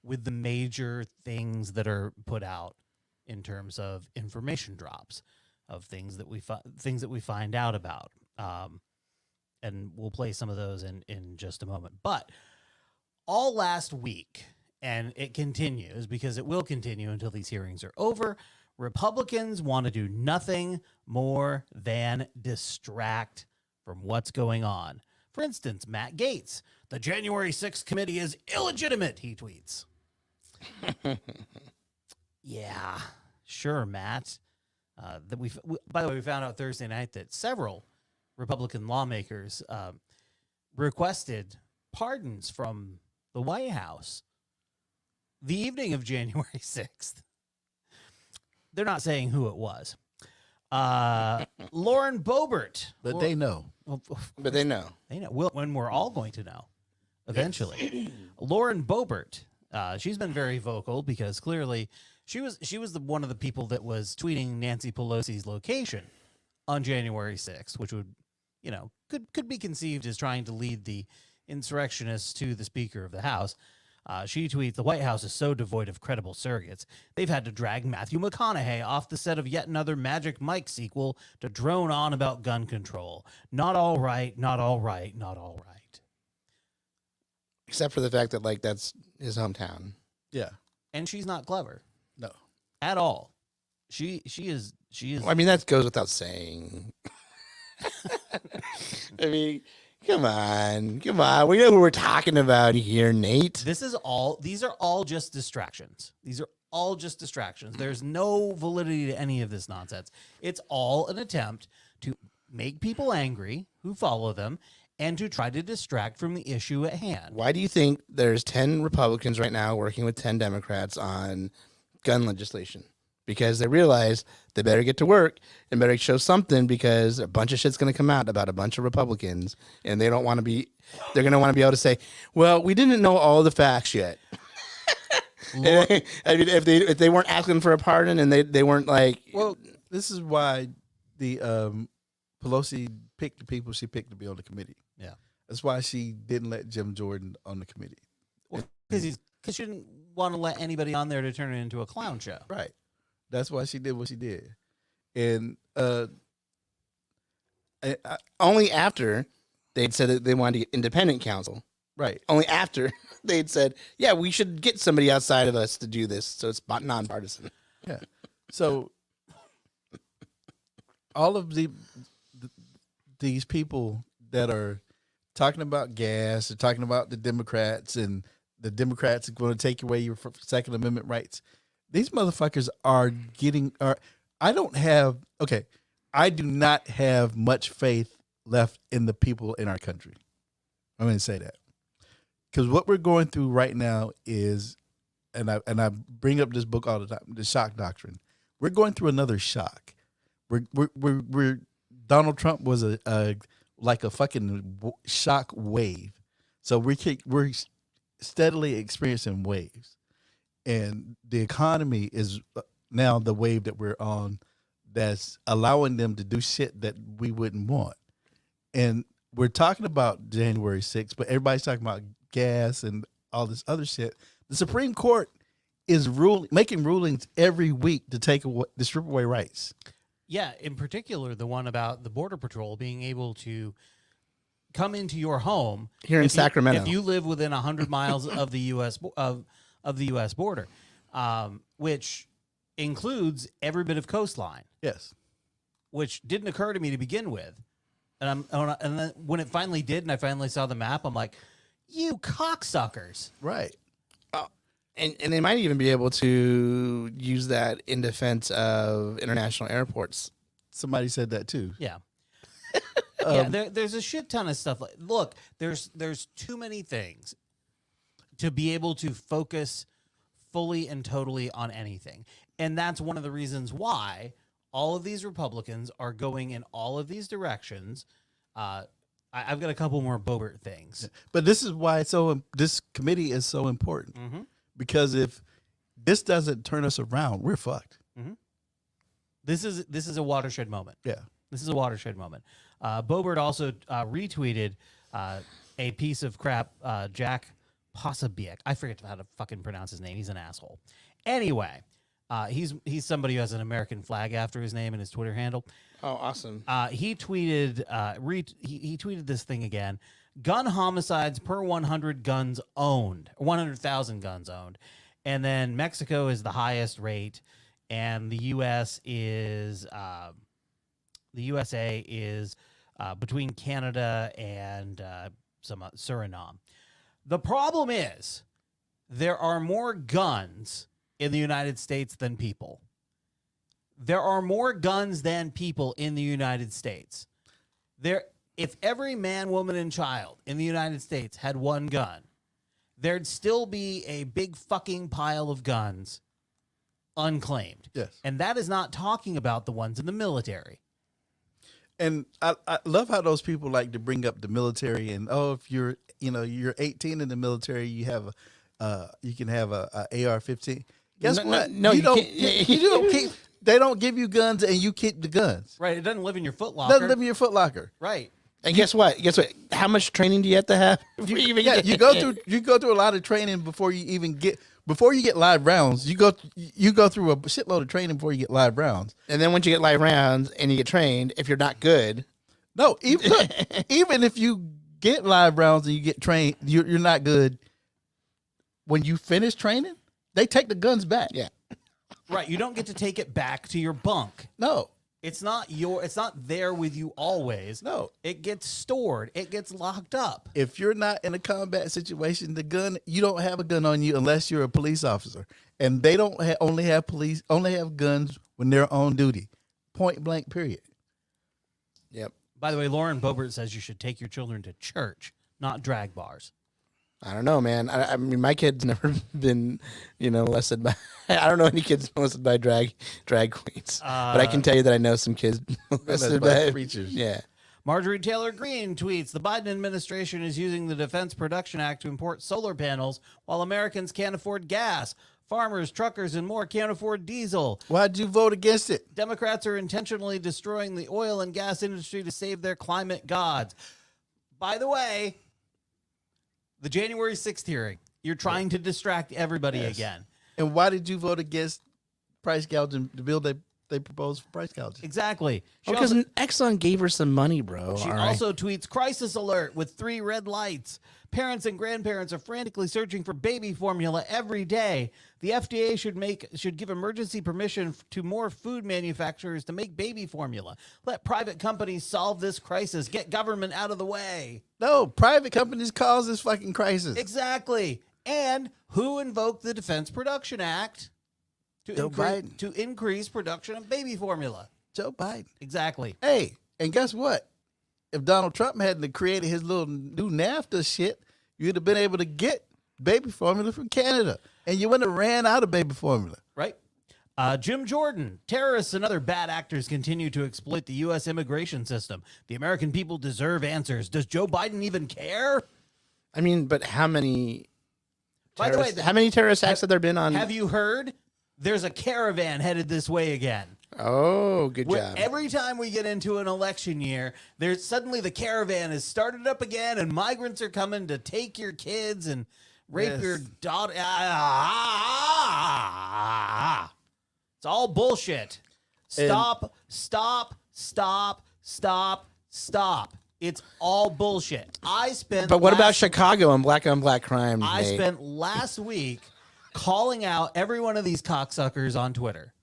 with the major things that are put out in terms of information drops of things that we find out about. And we'll play some of those in just a moment. But all last week, and it continues because it will continue until these hearings are over, Republicans want to do nothing more than distract from what's going on. For instance, Matt Gaetz, the January 6th committee is illegitimate, he tweets. Yeah, sure, Matt. By the way, we found out Thursday night that several Republican lawmakers requested pardons from the White House the evening of January 6th. They're not saying who it was. Lauren Boebert. But they know. But they know. They know. When we're all going to know eventually. Lauren Boebert. She's been very vocal because clearly she was one of the people that was tweeting Nancy Pelosi's location on January 6th, which would, could be conceived as trying to lead the insurrectionists to the Speaker of the House. She tweets, the White House is so devoid of credible surrogates. They've had to drag Matthew McConaughey off the set of yet another Magic Mike sequel to drone on about gun control. Not all right, not all right, not all right. Except for the fact that, that's his hometown. Yeah. And she's not clever. No. At all. She is. Well, I mean, that goes without saying. I mean, come on. We know who we're talking about here, Nate. These are all just distractions. These are all just distractions. There's no validity to any of this nonsense. It's all an attempt to make people angry who follow them and to try to distract from the issue at hand. Why do you think there's 10 Republicans right now working with 10 Democrats on gun legislation? Because they realize they better get to work and better show something, because a bunch of shit's going to come out about a bunch of Republicans, and they're going to want to be able to say, well, we didn't know all the facts yet. I mean, if they weren't asking for a pardon and they weren't like, well, this is why the Pelosi picked the people she picked to be on the committee. Yeah. That's why she didn't let Jim Jordan on the committee. Because she didn't want to let anybody on there to turn it into a clown show. Right. That's why she did what she did. And only after they'd said that they wanted to get independent counsel. Right. Only after they'd said, yeah, we should get somebody outside of us to do this, so it's nonpartisan. Yeah. So all of these people that are talking about gas, they're talking about the Democrats, and the Democrats are going to take away your Second Amendment rights. These motherfuckers I do not have much faith left in the people in our country. I'm going to say that. Because what we're going through right now is, and I bring up this book all the time, the shock doctrine. We're going through another shock. We're Donald Trump was like a fucking shock wave. So we're steadily experiencing waves. And the economy is now the wave that we're on that's allowing them to do shit that we wouldn't want. And we're talking about January 6th, but everybody's talking about gas and all this other shit. The Supreme Court is making rulings every week to strip away rights. Yeah, in particular, the one about the Border Patrol being able to come into your home here in Sacramento if you live within 100 miles of the U.S. of the U.S. border, which includes every bit of coastline. Yes, which didn't occur to me to begin with, and then when it finally did, and I finally saw the map, I'm like, you cocksuckers! Right. And they might even be able to use that in defense of international airports somebody said that too. Yeah. Yeah, there's a shit ton of stuff. Look, there's too many things to be able to focus fully and totally on anything. And that's one of the reasons why all of these Republicans are going in all of these directions. I've got a couple more Boebert things. But this is why this committee is so important. Because if this doesn't turn us around, we're fucked. This is a watershed moment. Yeah. This is a watershed moment. Boebert also retweeted a piece of crap, Jack Posobiec. I forget how to fucking pronounce his name. He's an asshole. Anyway, he's somebody who has an American flag after his name and his Twitter handle. Oh, awesome. He tweeted he tweeted this thing again. Gun homicides per 100 guns owned, 100,000 guns owned. And then Mexico is the highest rate, and the USA is between Canada and some Suriname. The problem is there are more guns in the United States than people. There are more guns than people in the United States. If every man, woman, and child in the United States had one gun, there'd still be a big fucking pile of guns unclaimed. Yes. And that is not talking about the ones in the military. And I love how those people like to bring up the military and if you're 18 in the military, you have you can have a AR-15. Guess what? No, you you don't. can't. You don't keep. They don't give you guns, and you keep the guns. Right. It doesn't live in your footlocker. Doesn't live in your footlocker. Right. And guess what? How much training do you have to have? You go through a lot of training before you even get live rounds. You go through a shitload of training before you get live rounds. And then once you get live rounds and you get trained, if you're not good, no, even if you get live rounds and you get trained, you're not good. When you finish training, they take the guns back. Yeah. Right. You don't get to take it back to your bunk. No. It's not there with you always. No. It gets stored. It gets locked up. If you're not in a combat situation, you don't have a gun on you unless you're a police officer. And they don't only have guns when they're on duty. Point blank, period. Yep. By the way, Lauren Boebert says you should take your children to church, not drag bars. I don't know, man. I mean, my kid's never been, molested by. I don't know any kids molested by drag queens, but I can tell you that I know some kids molested by preachers. Yeah. Marjorie Taylor Greene tweets: the Biden administration is using the Defense Production Act to import solar panels while Americans can't afford gas. Farmers, truckers, and more can't afford diesel. Why'd you vote against it? Democrats are intentionally destroying the oil and gas industry to save their climate gods. By the way, the January 6th hearing, you're trying to distract everybody again. And why did you vote against price gouging, the bill they proposed for price gouging? Exactly. Because Exxon gave her some money, bro. She also tweets, crisis alert with 3 red lights. Parents and grandparents are frantically searching for baby formula every day. The FDA should give emergency permission to more food manufacturers to make baby formula. Let private companies solve this crisis. Get government out of the way. No, private companies cause this fucking crisis. Exactly. And who invoked the Defense Production Act to increase production of baby formula? Joe Biden. Exactly. Hey, and guess what? If Donald Trump hadn't created his little new NAFTA shit, you'd have been able to get baby formula from Canada. And you wouldn't have ran out of baby formula. Right. Jim Jordan, terrorists and other bad actors continue to exploit the U.S. immigration system. The American people deserve answers. Does Joe Biden even care? I mean, but how many... By the way, how many terrorist acts have there been on... Have you heard? There's a caravan headed this way again. Oh, good job. Every time we get into an election year, there's suddenly the caravan is started up again, and migrants are coming to take your kids and rape your daughter. It's all bullshit. Stop. It's all bullshit. But what about Chicago and black on black crime? I spent last week calling out every one of these cocksuckers on Twitter.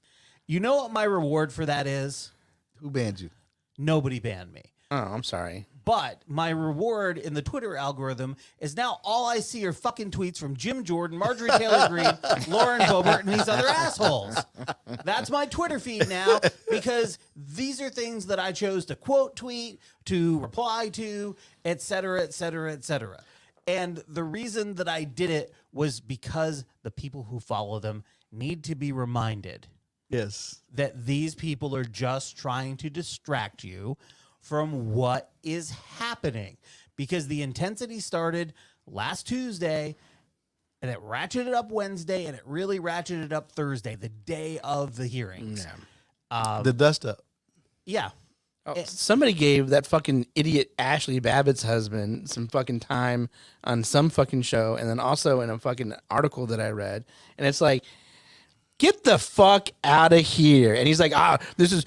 You know what my reward for that is? Who banned you? Nobody banned me. Oh, I'm sorry. But my reward in the Twitter algorithm is now all I see are fucking tweets from Jim Jordan, Marjorie Taylor Greene, Lauren Boebert, and these other assholes. That's my Twitter feed now because these are things that I chose to quote tweet, to reply to, et cetera, et cetera, et cetera. And the reason that I did it was because the people who follow them need to be reminded Yes. that these people are just trying to distract you from what is happening. Because the intensity started last Tuesday, and it ratcheted up Wednesday, and it really ratcheted up Thursday, the day of the hearings. The dust up. Yeah. Somebody gave that fucking idiot Ashley Babbitt's husband some fucking time on some fucking show, and then also in a fucking article that I read, and it's like, get the fuck out of here. And he's like, this is,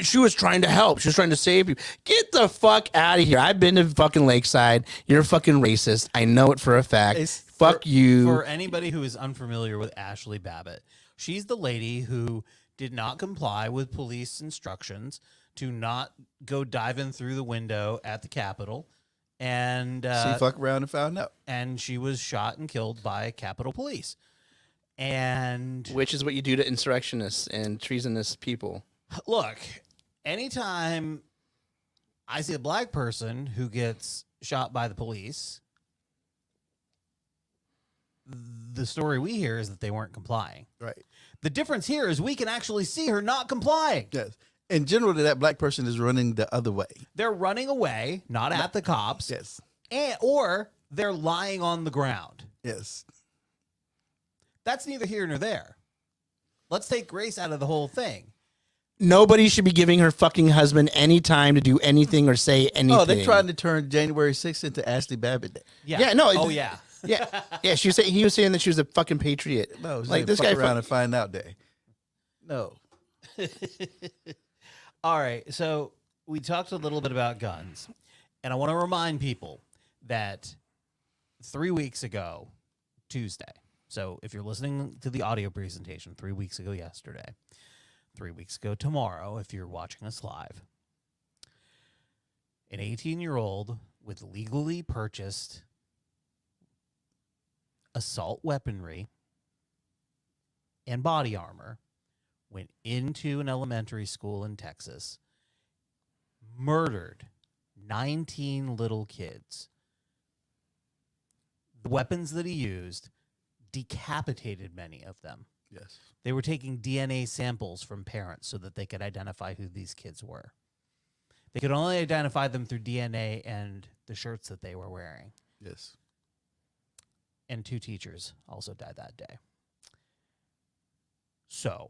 she was trying to help. She was trying to save you. Get the fuck out of here. I've been to fucking Lakeside. You're a fucking racist. I know it for a fact. Fuck you. For anybody who is unfamiliar with Ashley Babbitt, she's the lady who did not comply with police instructions to not go diving through the window at the Capitol. And She fucked around and found out. and she was shot and killed by Capitol Police. And Which is what you do to insurrectionists and treasonous people. look, anytime I see a black person who gets shot by the police, the story we hear is that they weren't complying. Right. The difference here is we can actually see her not complying. Yes. And generally, that black person is running the other way. They're running away, not at the cops. Yes. Or they're lying on the ground. Yes. That's neither here nor there. Let's take race out of the whole thing. Nobody should be giving her fucking husband any time to do anything or say anything. Oh, they're trying to turn January 6th into Ashley Babbitt Day. Yeah, no. Oh, yeah. Yeah. He was saying that she was a fucking patriot. No, it's like this guy. around and find out day. No. All right. So we talked a little bit about guns. And I want to remind people that 3 weeks ago, Tuesday. So if you're listening to the audio presentation 3 weeks ago yesterday, 3 weeks ago tomorrow, if you're watching us live, an 18-year-old with legally purchased assault weaponry and body armor went into an elementary school in Texas, murdered 19 little kids. The weapons that he used decapitated many of them. Yes. They were taking DNA samples from parents so that they could identify who these kids were. They could only identify them through DNA and the shirts that they were wearing. Yes. And 2 teachers also died that day. So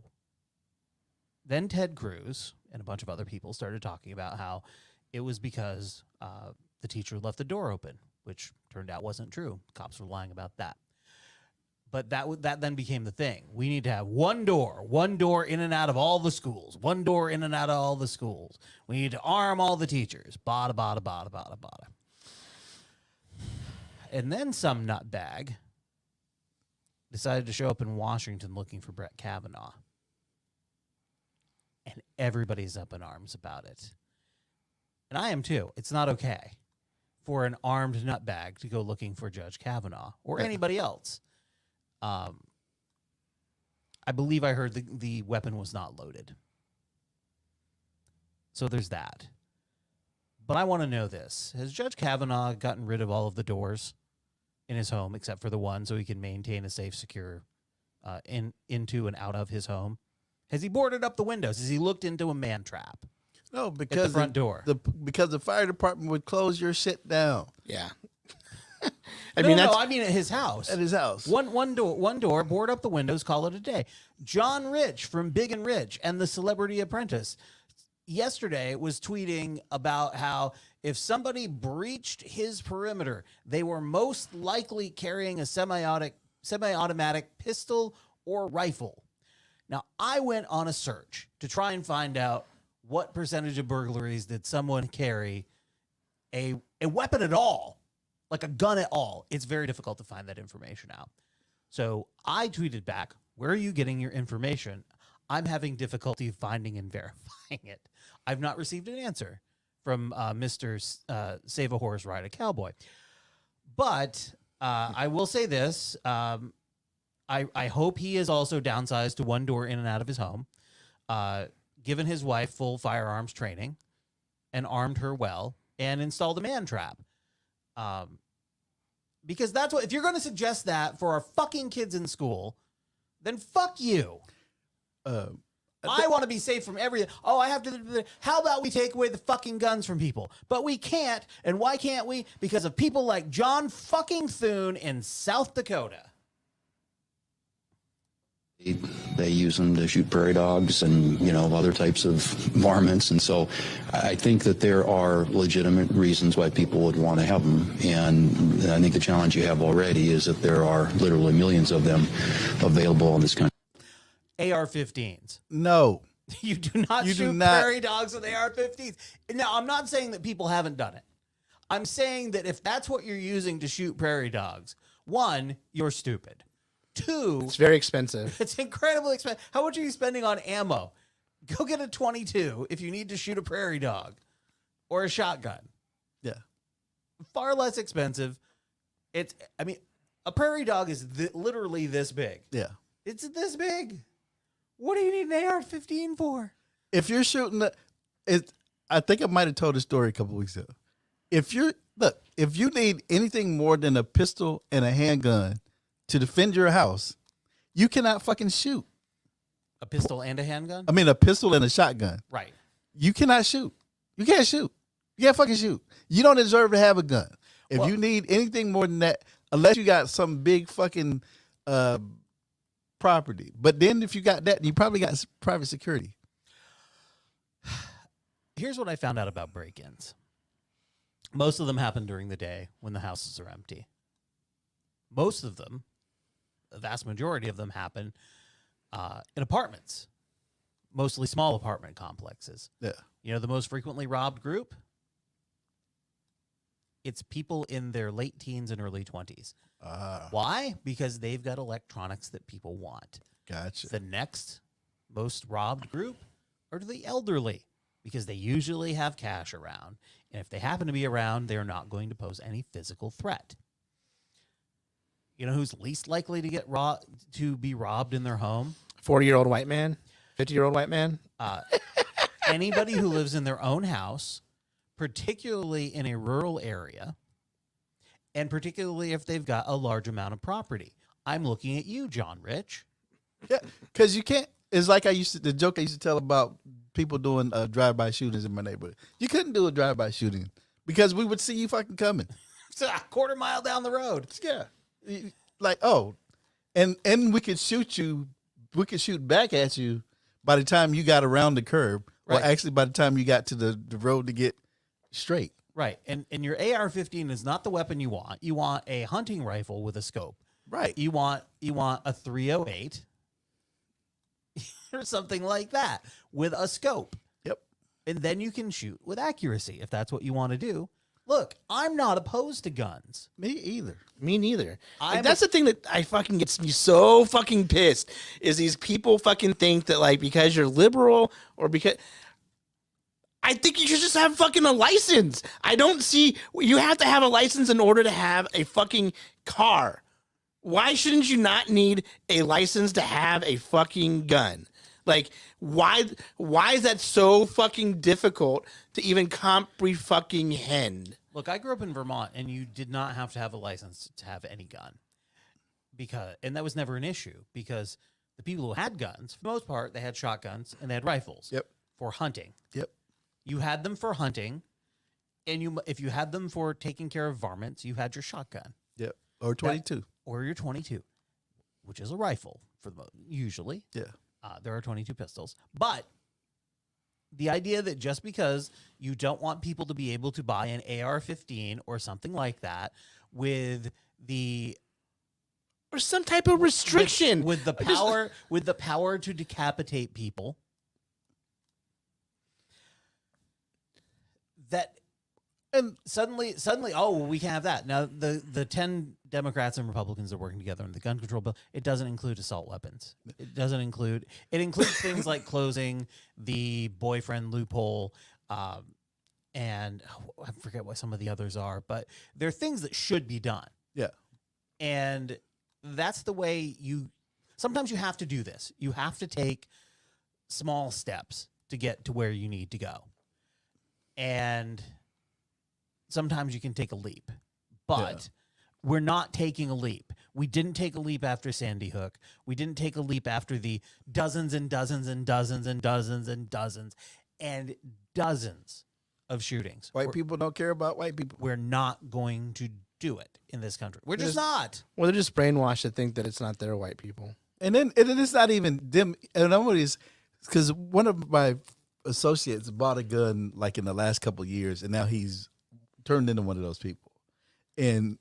then Ted Cruz and a bunch of other people started talking about how it was because the teacher left the door open, which turned out wasn't true. Cops were lying about that. But that then became the thing. We need to have one door in and out of all the schools, one door in and out of all the schools. We need to arm all the teachers. Bada, bada, bada, bada, bada. And then some nutbag decided to show up in Washington looking for Brett Kavanaugh. And everybody's up in arms about it. And I am too. It's not okay for an armed nutbag to go looking for Judge Kavanaugh or anybody else. I believe I heard the weapon was not loaded. So there's that. But I want to know this. Has Judge Kavanaugh gotten rid of all of the doors in his home except for the one so he can maintain a safe, secure into and out of his home? Has he boarded up the windows? Has he looked into a man trap? No, because at the front door. Because the fire department would close your shit down. Yeah. I mean at his house. At his house. One door, board up the windows, call it a day. John Rich from Big and Rich and The Celebrity Apprentice yesterday was tweeting about how if somebody breached his perimeter, they were most likely carrying a semi-automatic pistol or rifle. Now, I went on a search to try and find out what percentage of burglaries did someone carry a weapon at all, like a gun at all. It's very difficult to find that information out. So I tweeted back, where are you getting your information? I'm having difficulty finding and verifying it. I've not received an answer from Mr. Save a Horse, Ride a Cowboy. But I will say this. I hope he is also downsized to one door in and out of his home, given his wife full firearms training and armed her well and installed a man trap. Because that's what, if you're going to suggest that for our fucking kids in school, then fuck you. I want to be safe from everything. Oh, I have to. How about we take away the fucking guns from people? But we can't. And why can't we? Because of people like John fucking Thune in South Dakota. They use them to shoot prairie dogs and, other types of varmints. And so I think that there are legitimate reasons why people would want to have them. And I think the challenge you have already is that there are literally millions of them available in this country. AR-15s. No. You do not shoot prairie dogs with AR-15s. Now, I'm not saying that people haven't done it. I'm saying that if that's what you're using to shoot prairie dogs, one, you're stupid. Two, It's very expensive. it's incredibly expensive. How much are you spending on ammo? Go get a 22 if you need to shoot a prairie dog or a shotgun. Yeah. Far less expensive. A prairie dog is literally this big. Yeah. It's this big. What do you need an AR-15 for? If you're shooting I think I might have told the story a couple weeks ago. If you need anything more than a pistol and a handgun to defend your house, you cannot fucking shoot. A pistol and a handgun? I mean, a pistol and a shotgun. Right. You cannot shoot. You can't shoot. You can't fucking shoot. You don't deserve to have a gun. If you need anything more than that, unless you got some big fucking property. But then if you got that, you probably got private security. Here's what I found out about break-ins. Most of them happen during the day when the houses are empty. Most of them, the vast majority of them, happen in apartments, mostly small apartment complexes. Yeah. The most frequently robbed group? It's people in their late teens and early 20s. Why? Because they've got electronics that people want. Gotcha. The next most robbed group are the elderly, because they usually have cash around. And if they happen to be around, they're not going to pose any physical threat. You know who's least likely to get to be robbed in their home? 40-year-old white man, 50-year-old white man. Anybody who lives in their own house, particularly in a rural area, and particularly if they've got a large amount of property. I'm looking at you, John Rich. Yeah, because you can't. It's like the joke I used to tell about people doing drive-by shootings in my neighborhood. You couldn't do a drive-by shooting because we would see you fucking coming. It's a quarter mile down the road. Yeah. Like, and we could shoot you. We could shoot back at you by the time you got around the curb, Right. or actually by the time you got to the road to get straight. Right. And your AR-15 is not the weapon you want. You want a hunting rifle with a scope. Right. You want a 308 or something like that with a scope. Yep. And then you can shoot with accuracy if that's what you want to do. Look, I'm not opposed to guns. Me either. Me neither. Like, that's the thing that I fucking gets me so fucking pissed is these people fucking think that like because you're liberal or because I think you should just have fucking a license. I don't see you have to have a license in order to have a fucking car. Why shouldn't you not need a license to have a fucking gun? Like, why is that so fucking difficult to even comprehend? Look, I grew up in Vermont, and you did not have to have a license to have any gun, and that was never an issue because the people who had guns, for the most part, they had shotguns and they had rifles. Yep. For hunting. Yep. You had them for hunting, and if you had them for taking care of varmints, you had your shotgun. Yep. Or 22. Or your 22, which is a rifle usually. Yeah. There are 22 pistols. But the idea that just because you don't want people to be able to buy an AR-15 or something like that with or some type of restriction with the power to decapitate people, that and suddenly we can have that. Now the 10 Democrats and Republicans are working together on the gun control bill. It doesn't include assault weapons. It includes, things like closing the boyfriend loophole, and I forget what some of the others are, but they're things that should be done. Yeah. And that's the way sometimes you have to do this. You have to take small steps to get to where you need to go. And sometimes you can take a leap, but we're not taking a leap. We didn't take a leap after Sandy Hook. We didn't take a leap after the dozens and dozens and dozens and dozens and dozens and dozens of shootings. White people don't care about white people. We're not going to do it in this country. We're just not. Well, they're just brainwashed to think that it's not their white people. And then it's not even them. And nobody's, because one of my associates bought a gun like in the last couple of years, and now he's turned into one of those people. And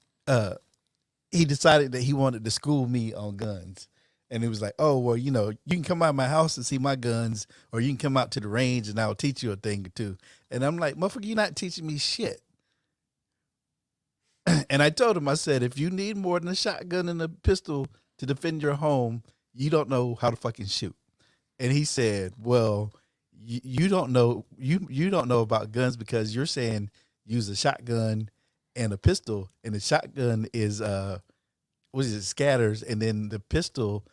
he decided that he wanted to school me on guns. And it was like, oh, well, you can come out of my house and see my guns, or you can come out to the range and I'll teach you a thing or two. And I'm like, motherfucker, you're not teaching me shit. And I told him, I said, if you need more than a shotgun and a pistol to defend your home, you don't know how to fucking shoot. And he said, well, you don't know you don't know about guns because you're saying use a shotgun and a pistol, and the shotgun is scatters, and then the pistol,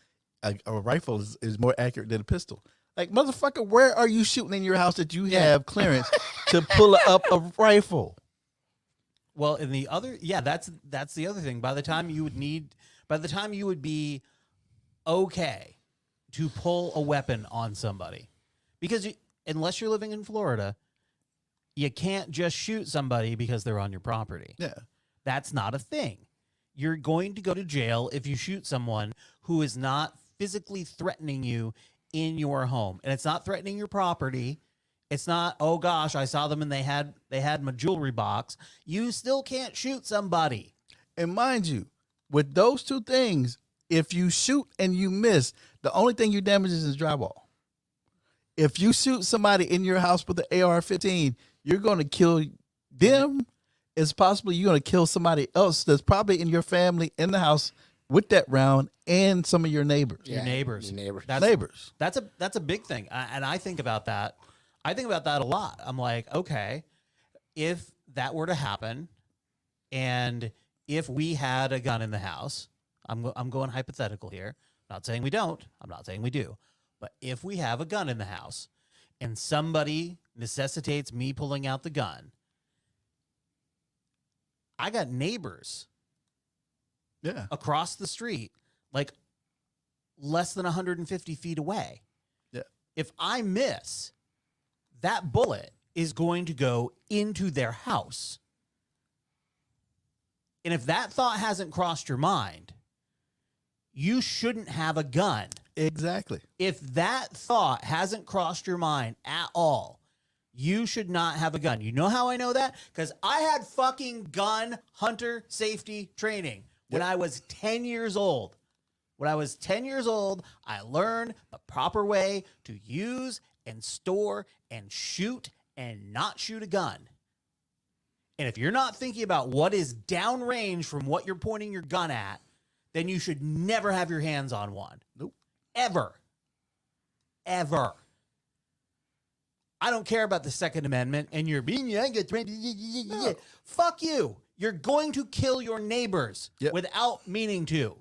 a rifle is more accurate than a pistol. Like, motherfucker, where are you shooting in your house that you have clearance to pull up a rifle? Well, in the other, that's the other thing. By the time you would be okay to pull a weapon on somebody, because unless you're living in Florida, you can't just shoot somebody because they're on your property. Yeah. That's not a thing. You're going to go to jail if you shoot someone who is not physically threatening you in your home. And it's not threatening your property. It's not, oh gosh, I saw them and they had my jewelry box. You still can't shoot somebody. And mind you, with those two things, if you shoot and you miss, the only thing you damage is drywall. If you shoot somebody in your house with the AR-15, you're going to kill them. It's possibly you're going to kill somebody else that's probably in your family in the house with that round, and some of your neighbors. Your neighbors. Neighbors. That's a big thing. And I think about that. I think about that a lot. I'm like, okay, if that were to happen, and if we had a gun in the house, I'm going hypothetical here. I'm not saying we don't. I'm not saying we do. But if we have a gun in the house and somebody necessitates me pulling out the gun, I got neighbors across the street, like less than 150 feet away. Yeah. If I miss, that bullet is going to go into their house. And if that thought hasn't crossed your mind, you shouldn't have a gun. Exactly. If that thought hasn't crossed your mind at all, you should not have a gun. You know how I know that? Because I had fucking gun hunter safety training when I was 10 years old. When I was 10 years old, I learned the proper way to use and store and shoot and not shoot a gun. And if you're not thinking about what is downrange from what you're pointing your gun at, then you should never have your hands on one. Nope. Ever. Ever. I don't care about the Second Amendment and you're being no. Fuck you. You're going to kill your neighbors without meaning to.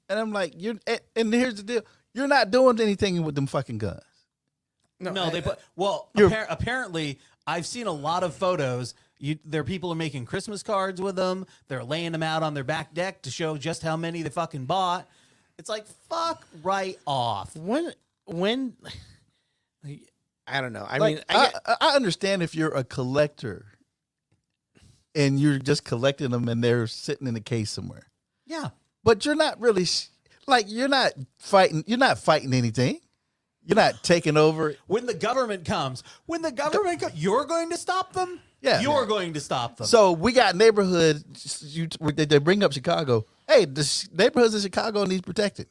And I'm like, and here's the deal. You're not doing anything with them fucking guns. No, they put, apparently I've seen a lot of photos. There people are making Christmas cards with them. They're laying them out on their back deck to show just how many they fucking bought. It's like, fuck right off. When I don't know. I understand if you're a collector and you're just collecting them and they're sitting in a case somewhere. Yeah. But you're not really you're not fighting anything. You're not taking over. When the government comes, you're going to stop them? Yeah. You're going to stop them. So we got neighborhoods, they bring up Chicago. Hey, the neighborhoods in Chicago needs protected.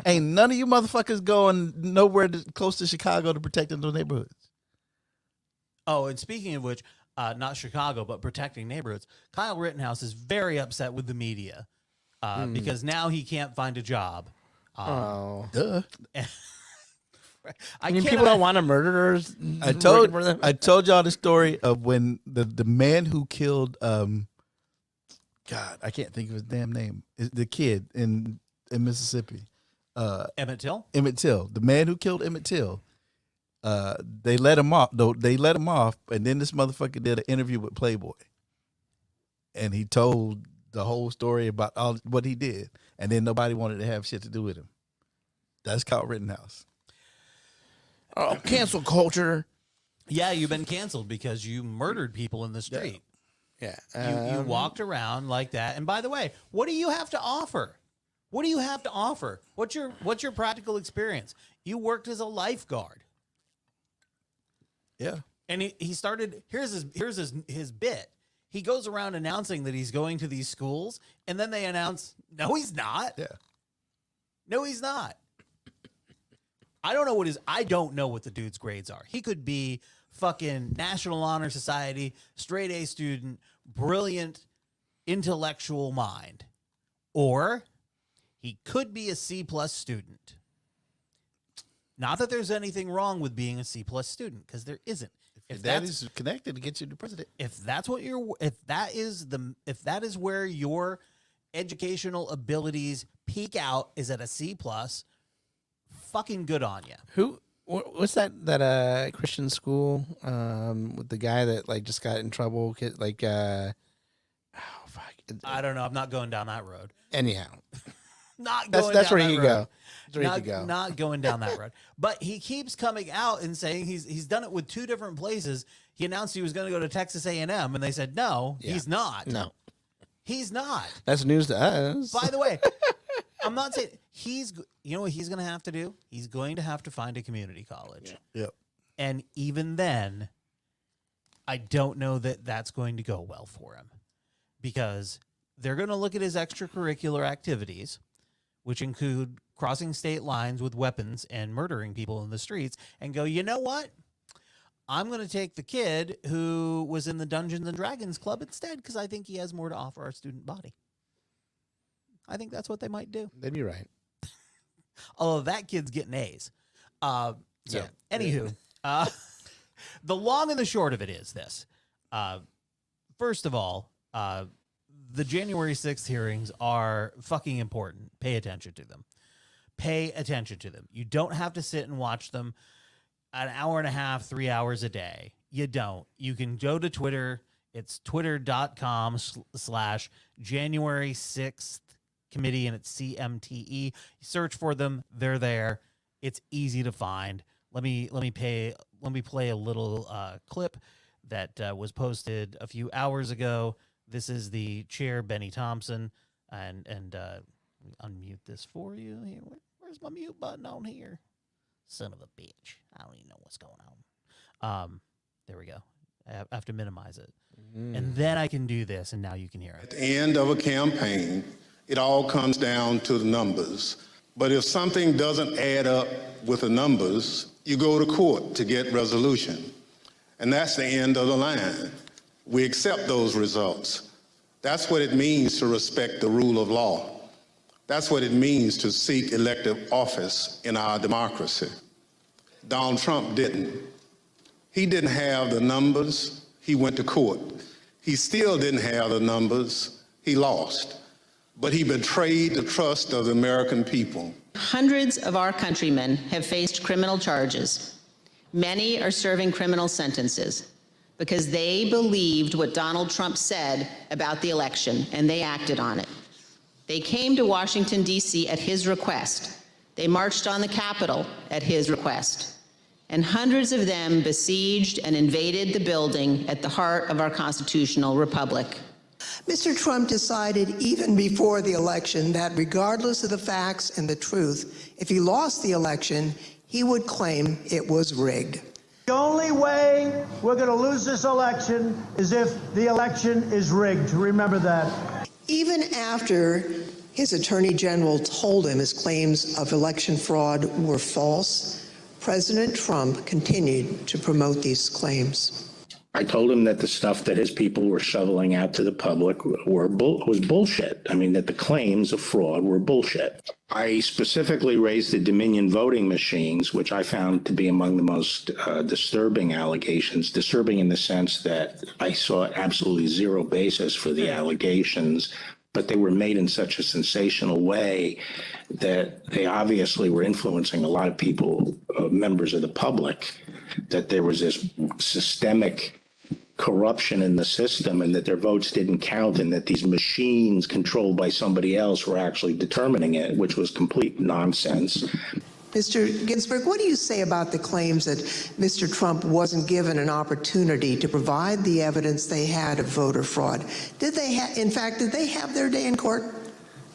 Ain't none of you motherfuckers going nowhere close to Chicago to protect those neighborhoods. Oh, and speaking of which, not Chicago, but protecting neighborhoods, Kyle Rittenhouse is very upset with the media because now he can't find a job. Duh. I mean, people don't want to murderers. I told y'all the story of when the man who killed God, I can't think of his damn name. The kid in Mississippi. Emmett Till? Emmett Till. The man who killed Emmett Till. They let him off. They let him off, and then this motherfucker did an interview with Playboy. And he told the whole story about all what he did. And then nobody wanted to have shit to do with him. That's called Rittenhouse. Oh, cancel culture. Yeah, you've been canceled because you murdered people in the street. Yeah. You walked around like that. And by the way, what do you have to offer? What do you have to offer? What's your practical experience? You worked as a lifeguard. Yeah. And he started, here's his bit. He goes around announcing that he's going to these schools, and then they announce, no, he's not. Yeah. No, he's not. I don't know what the dude's grades are. He could be fucking National Honor Society, straight A student, brilliant intellectual mind. Or he could be a C+ student. Not that there's anything wrong with being a C+ student, because there isn't. If that is connected to get you to president. If that is where your educational abilities peak out is at a C+, fucking good on you. What's that Christian school with the guy that like just got in trouble? Like, oh fuck, I don't know. I'm not going down that road. Anyhow, That's where you go. That's where you go. Not going down that road. But he keeps coming out and saying he's done it with 2 different places. He announced he was going to go to Texas A&M, and they said no, he's not. No, he's not. That's news to us. By the way, I'm not saying you know what he's going to have to do? He's going to have to find a community college. Yep. And even then, I don't know that that's going to go well for him, because they're going to look at his extracurricular activities, which include crossing state lines with weapons and murdering people in the streets, and go, you know what? I'm going to take the kid who was in the Dungeons and Dragons Club instead, because I think he has more to offer our student body. I think that's what they might do. They'd be right. Although that kid's getting A's. Anywho, the long and the short of it is this. First of all, the January 6th hearings are fucking important. Pay attention to them. Pay attention to them. You don't have to sit and watch them an hour and a half, 3 hours a day. You don't. You can go to Twitter. It's twitter.com/January 6th committee, and it's CMTE. You search for them. They're there. It's easy to find. Let me play a little clip that was posted a few hours ago. This is the chair, Benny Thompson, and unmute this for you. Here, where's my mute button on here? Son of a bitch! I don't even know what's going on. There we go. I have to minimize it, and then I can do this, and now you can hear it. At the end of a campaign, it all comes down to the numbers. But if something doesn't add up with the numbers, you go to court to get resolution, and that's the end of the line. We accept those results. That's what it means to respect the rule of law. That's what it means to seek elective office in our democracy. Donald Trump didn't. He didn't have the numbers. He went to court. He still didn't have the numbers. He lost. But he betrayed the trust of the American people. Hundreds of our countrymen have faced criminal charges. Many are serving criminal sentences because they believed what Donald Trump said about the election, and they acted on it. They came to Washington, D.C. at his request. They marched on the Capitol at his request. And hundreds of them besieged and invaded the building at the heart of our constitutional republic. Mr. Trump decided even before the election that regardless of the facts and the truth, if he lost the election, he would claim it was rigged. The only way we're going to lose this election is if the election is rigged. Remember that. Even after his attorney general told him his claims of election fraud were false, President Trump continued to promote these claims. I told him that the stuff that his people were shoveling out to the public was bullshit. I mean, that the claims of fraud were bullshit. I specifically raised the Dominion voting machines, which I found to be among the most disturbing allegations. Disturbing in the sense that I saw absolutely zero basis for the allegations, but they were made in such a sensational way that they obviously were influencing a lot of people, members of the public, that there was this systemic corruption in the system and that their votes didn't count and that these machines controlled by somebody else were actually determining it, which was complete nonsense. Mr. Ginsburg, what do you say about the claims that Mr. Trump wasn't given an opportunity to provide the evidence they had of voter fraud? Did they have their day in court?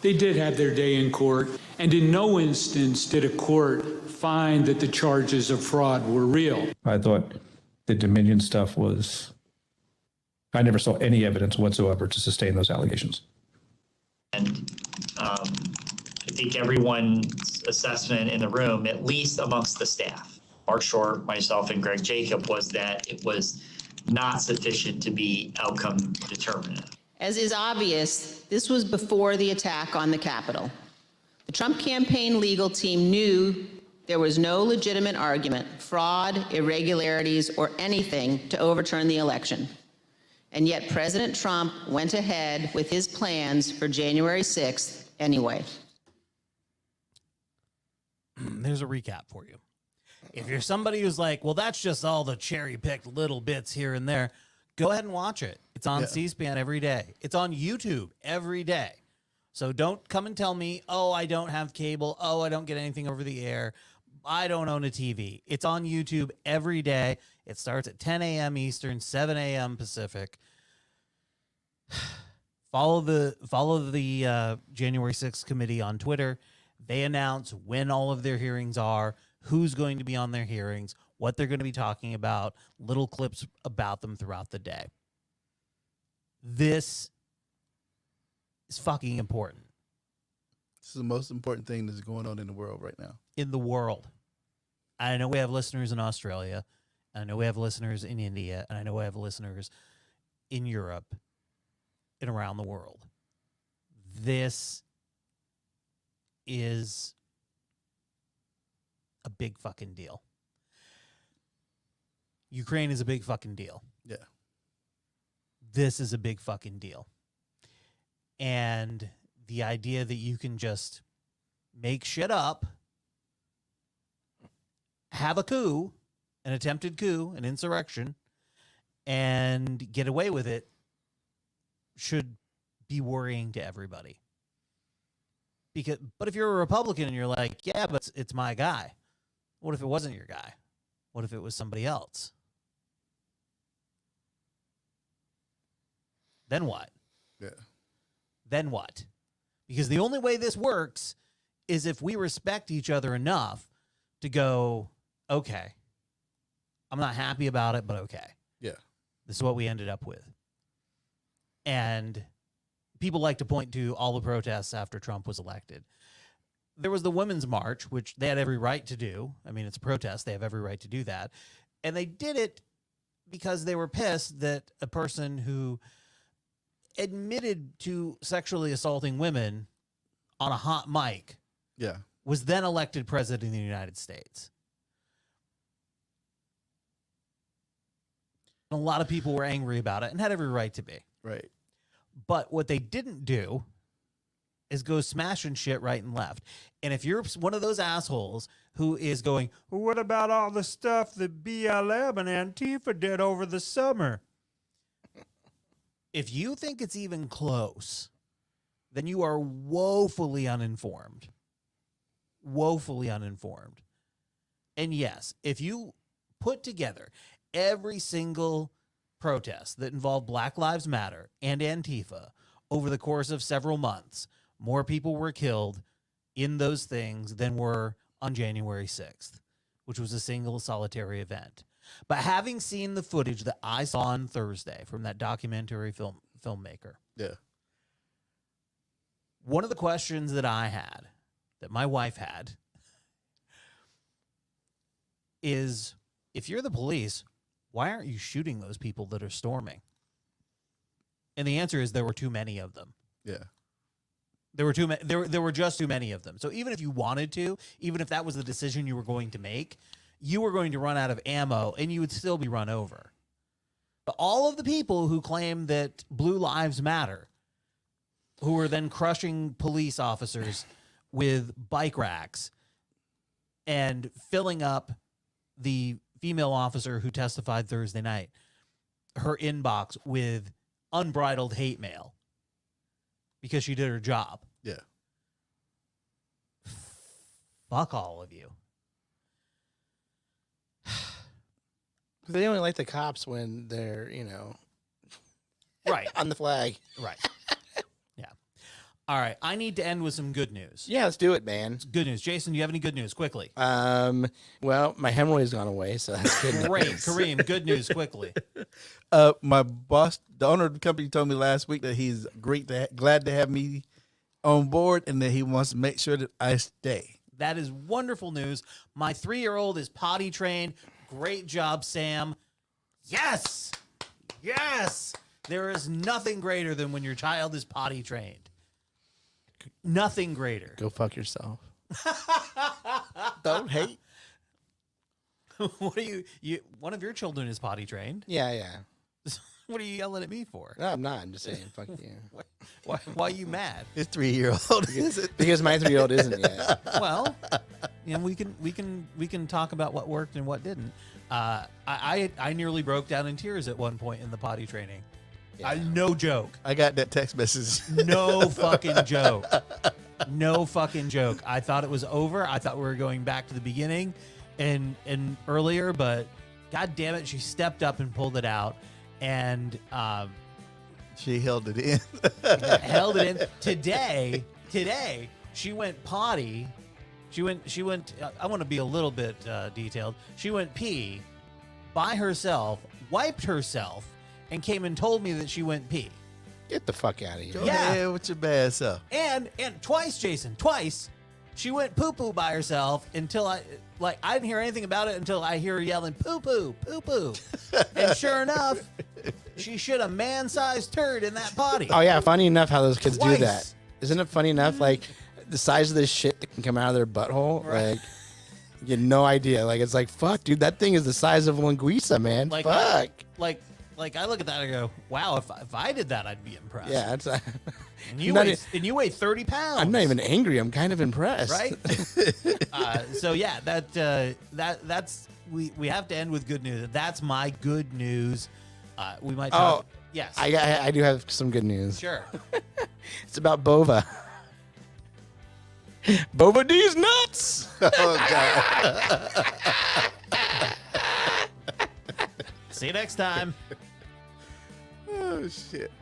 They did have their day in court, and in no instance did a court find that the charges of fraud were real. I thought the Dominion stuff I never saw any evidence whatsoever to sustain those allegations. And I think everyone's assessment in the room, at least amongst the staff, Mark Short, myself, and Greg Jacob, was that it was not sufficient to be outcome determinative. As is obvious, this was before the attack on the Capitol. The Trump campaign legal team knew there was no legitimate argument, fraud, irregularities, or anything to overturn the election. And yet President Trump went ahead with his plans for January 6th anyway. There's a recap for you. If you're somebody who's like, well, that's just all the cherry-picked little bits here and there, go ahead and watch it. It's on C-SPAN every day. It's on YouTube every day. So don't come and tell me, oh, I don't have cable. Oh, I don't get anything over the air. I don't own a TV. It's on YouTube every day. It starts at 10 a.m. Eastern, 7 a.m. Pacific. Follow the January 6th committee on Twitter. They announce when all of their hearings are, who's going to be on their hearings, what they're going to be talking about, little clips about them throughout the day. This is fucking important. This is the most important thing that's going on in the world right now. In the world. I know we have listeners in Australia. I know we have listeners in India. And I know we have listeners in Europe and around the world. This is a big fucking deal. Ukraine is a big fucking deal. Yeah. This is a big fucking deal. And the idea that you can just make shit up, have a coup, an attempted coup, an insurrection, and get away with it should be worrying to everybody. But if you're a Republican and you're like, yeah, but it's my guy. What if it wasn't your guy? What if it was somebody else? Then what? Yeah. Then what? Because the only way this works is if we respect each other enough to go, okay, I'm not happy about it, but okay. Yeah. This is what we ended up with. And people like to point to all the protests after Trump was elected. There was the Women's March, which they had every right to do. I mean, it's a protest. They have every right to do that. And they did it because they were pissed that a person who admitted to sexually assaulting women on a hot mic was then elected president of the United States. And a lot of people were angry about it and had every right to be. Right. But what they didn't do is go smashing shit right and left. And if you're one of those assholes who is going, well, what about all the stuff that BLM and Antifa did over the summer? If you think it's even close, then you are woefully uninformed. Woefully uninformed. And yes, if you put together every single protest that involved Black Lives Matter and Antifa over the course of several months, more people were killed in those things than were on January 6th, which was a single solitary event. But having seen the footage that I saw on Thursday from that documentary filmmaker, one of the questions that I had, that my wife had, is if you're the police, why aren't you shooting those people that are storming? And the answer is there were too many of them. Yeah. There were there were just too many of them. So even if you wanted to, even if that was the decision you were going to make, you were going to run out of ammo and you would still be run over. But all of the people who claim that blue lives matter, who were then crushing police officers with bike racks and filling up the female officer who testified Thursday night, her inbox with unbridled hate mail because she did her job. Yeah. Fuck all of you. They only like the cops when they're, right on the flag. Right. Yeah. All right. I need to end with some good news. Yeah, let's do it, man. It's good news. Jason, do you have any good news? Quickly. Well, my hemorrhoid's gone away, so that's good. Great. Kareem, good news. Quickly. My boss, the owner of the company, told me last week that he's glad to have me on board and that he wants to make sure that I stay. That is wonderful news. My 3-year-old is potty trained. Great job, Sam. Yes. Yes. There is nothing greater than when your child is potty trained. Nothing greater. Go fuck yourself. Don't hate. What are you? One of your children is potty trained. Yeah. What are you yelling at me for? No, I'm not. I'm just saying, fuck you. Why are you mad? His 3-year-old isn't. Because my 3-year-old isn't yet. Well, we can talk about what worked and what didn't. I nearly broke down in tears at one point in the potty training. Yeah. No joke. I got that text message. No fucking joke. No fucking joke. I thought it was over. I thought we were going back to the beginning and earlier, but God damn it, she stepped up and pulled it out. And she held it in. Held it in. Today, she went potty. She went. I want to be a little bit detailed. She went pee by herself, wiped herself, and came and told me that she went pee. Get the fuck out of here. Go ahead with your bad self. And twice, Jason, twice, she went poo-poo by herself until I didn't hear anything about it until I hear her yelling, poo-poo, poo-poo. And sure enough, she shit a man-sized turd in that potty. Oh, yeah. Funny enough how those kids Twice. do that. Isn't it funny enough? Like, the size of this shit that can come out of their butthole. Right. Like, you had no idea. Like, it's like, fuck, dude, that thing is the size of linguiça, man. Like, fuck. Like I look at that and go, wow, if I did that, I'd be impressed. Yeah. It's, And you weigh 30 pounds. I'm not even angry. I'm kind of impressed. Right? So yeah, that's we have to end with good news. That's my good news. We might talk. Yes. I do have some good news. Sure. It's about Bova. Bova D's nuts. Oh, God. See you next time. Oh, shit.